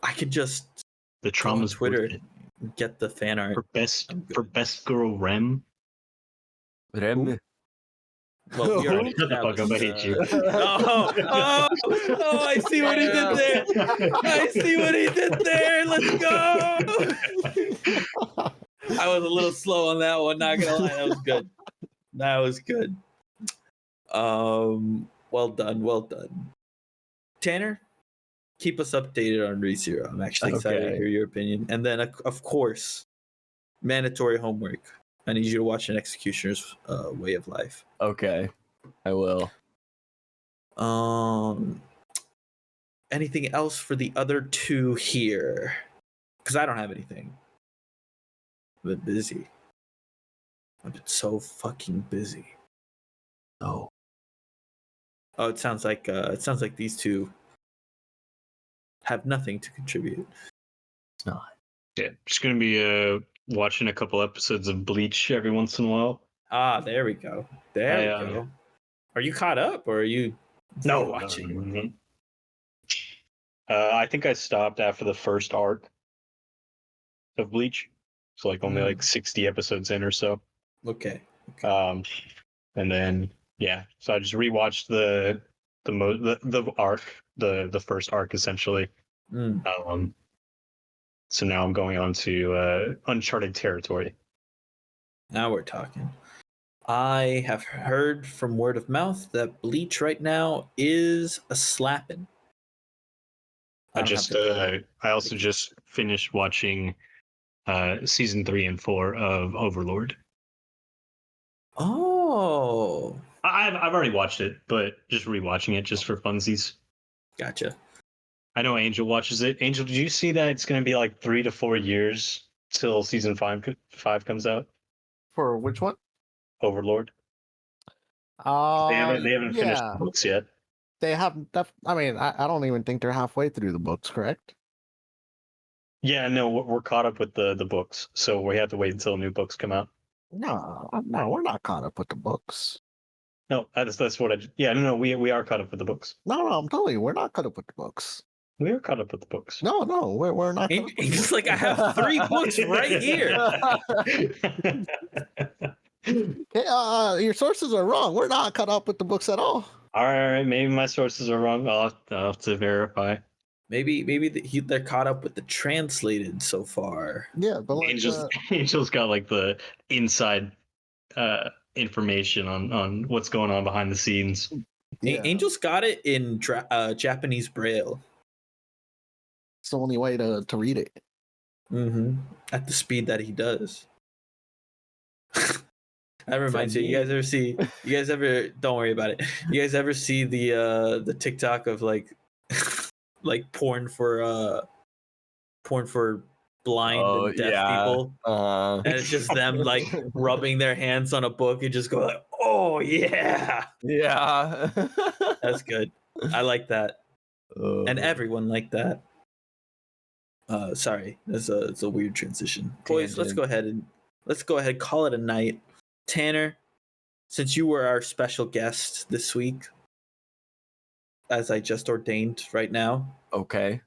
Speaker 2: I could just
Speaker 3: The
Speaker 2: go on
Speaker 3: trauma's
Speaker 2: Twitter
Speaker 3: worth it.
Speaker 2: and get the fan art.
Speaker 3: For best girl Rem.
Speaker 4: Rem.
Speaker 2: Well, we already
Speaker 3: Shut the fuck up, I hate you.
Speaker 2: Oh, I see what he did there. I see what he did there. Let's go. I was a little slow on that one, not gonna lie. That was good. That was good. Well done. Tanner, keep us updated on ReZero. I'm actually excited to hear your opinion. And then, of course, mandatory homework. I need you to watch An Executioner's Way of Life.
Speaker 4: Okay, I will.
Speaker 2: Anything else for the other two here? Because I don't have anything. I've been busy. I've been so fucking busy.
Speaker 4: Oh,
Speaker 2: it sounds like these two have nothing to contribute.
Speaker 4: it's not.
Speaker 3: Yeah, just gonna be watching a couple episodes of Bleach every once in a while.
Speaker 2: Ah, there we go. There we go. Are you caught up, or are you watching?
Speaker 3: No. I think I stopped after the first arc of Bleach, so like only like 60 episodes in or so.
Speaker 2: Okay.
Speaker 3: And then so I just rewatched the arc, the first arc essentially. So now I'm going on to uncharted territory.
Speaker 2: Now we're talking. I have heard from word of mouth that Bleach right now is a slapping.
Speaker 3: I also just finished watching season 3 and 4 of Overlord.
Speaker 2: Oh,
Speaker 3: I've already watched it, but just rewatching it just for funsies.
Speaker 2: Gotcha.
Speaker 3: I know Angel watches it. Angel, did you see that it's going to be like 3 to 4 years till season 5 comes out?
Speaker 5: For which one?
Speaker 3: Overlord. They haven't finished the books yet.
Speaker 5: They haven't. I mean, I don't even think they're halfway through the books, correct?
Speaker 3: Yeah, no, we're caught up with the books, so we have to wait until new books come out.
Speaker 5: No, we're not caught up with the books.
Speaker 3: No, that's what we are caught up with the books.
Speaker 5: No, I'm telling you, we're not caught up with the books.
Speaker 3: We are caught up with the books.
Speaker 5: No, we're not.
Speaker 2: It's like I have 3 books right here.
Speaker 5: Your sources are wrong. We're not caught up with the books at all.
Speaker 3: All right, maybe my sources are wrong. I'll have to verify.
Speaker 2: Maybe they're caught up with the translated so far.
Speaker 5: Yeah, but like,
Speaker 3: Angel's got like the inside information on what's going on behind the scenes.
Speaker 5: Yeah.
Speaker 2: Angel's got it in Japanese Braille.
Speaker 5: It's the only way to read it.
Speaker 2: At the speed that he does. That reminds me. You guys ever? Don't worry about it. You guys ever see the TikTok of like porn for blind and deaf people? And it's just them like rubbing their hands on a book and just go like, "Oh yeah,
Speaker 4: yeah."
Speaker 2: That's good. I like that, and everyone liked that. Sorry, it's a weird transition. Boys, let's go ahead and call it a night. Tanner, since you were our special guest this week, as I just ordained right now.
Speaker 4: Okay.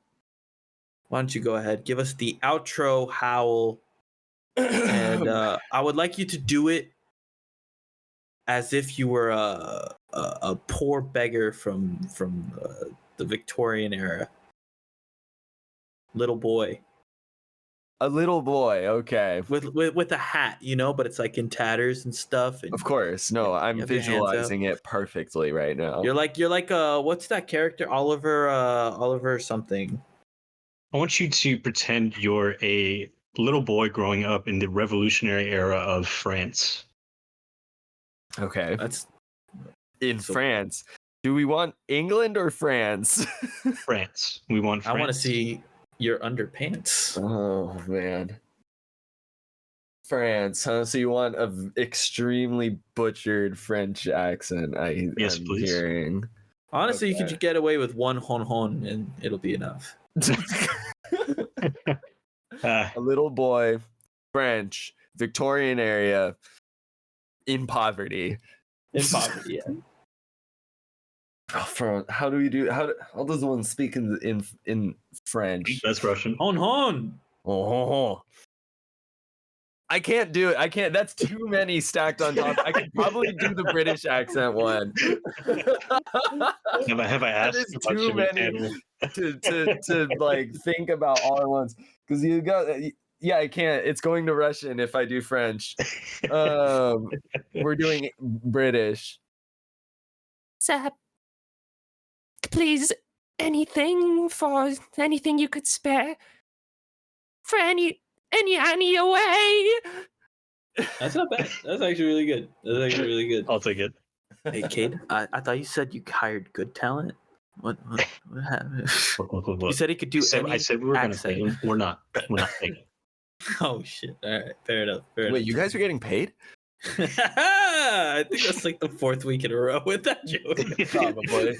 Speaker 2: Why don't you go ahead, give us the outro howl, and I would like you to do it as if you were a poor beggar from the Victorian era. Little boy.
Speaker 4: A little boy, okay.
Speaker 2: With a hat, but it's like in tatters and stuff. And
Speaker 4: of course, no, I'm visualizing it perfectly right now.
Speaker 2: You're like what's that character? Oliver something.
Speaker 3: I want you to pretend you're a little boy growing up in the revolutionary era of France.
Speaker 4: Okay. in France. Do we want England or France?
Speaker 3: France. We want France.
Speaker 2: I want to see your underpants.
Speaker 4: Oh man. France, huh? So you want an extremely butchered French accent?
Speaker 3: Yes,
Speaker 4: I'm
Speaker 3: please.
Speaker 4: hearing.
Speaker 2: Honestly, you
Speaker 4: Okay.
Speaker 2: could get away with one hon and it'll be enough.
Speaker 4: A little boy, French, Victorian area, in poverty.
Speaker 2: In poverty, yeah.
Speaker 4: How do we do? How does one speak in French?
Speaker 3: That's Russian.
Speaker 2: Hon.
Speaker 4: Oh, I can't do it. I can't. That's too many stacked on top. I could probably do the British accent one.
Speaker 3: Have I
Speaker 4: That
Speaker 3: asked
Speaker 4: is
Speaker 3: about
Speaker 4: too
Speaker 3: Jimmy
Speaker 4: many
Speaker 3: Campbell?
Speaker 4: to like think about all at once, because you got. Yeah, I can't. It's going to Russian if I do French. We're doing British.
Speaker 6: Sir, please, anything you could spare for any away.
Speaker 2: That's not bad. That's actually really good.
Speaker 3: I'll take it.
Speaker 2: Hey, Cade, I thought you said you hired good talent. What happened?
Speaker 3: Look.
Speaker 2: You said he could do any
Speaker 3: I said we were going to pay
Speaker 2: accent.
Speaker 3: him. We're not paying him.
Speaker 2: Oh, shit. All right. Fair enough.
Speaker 4: Wait, you guys are getting paid?
Speaker 2: I think that's like the 4th week in a row with that joke.
Speaker 4: Probably.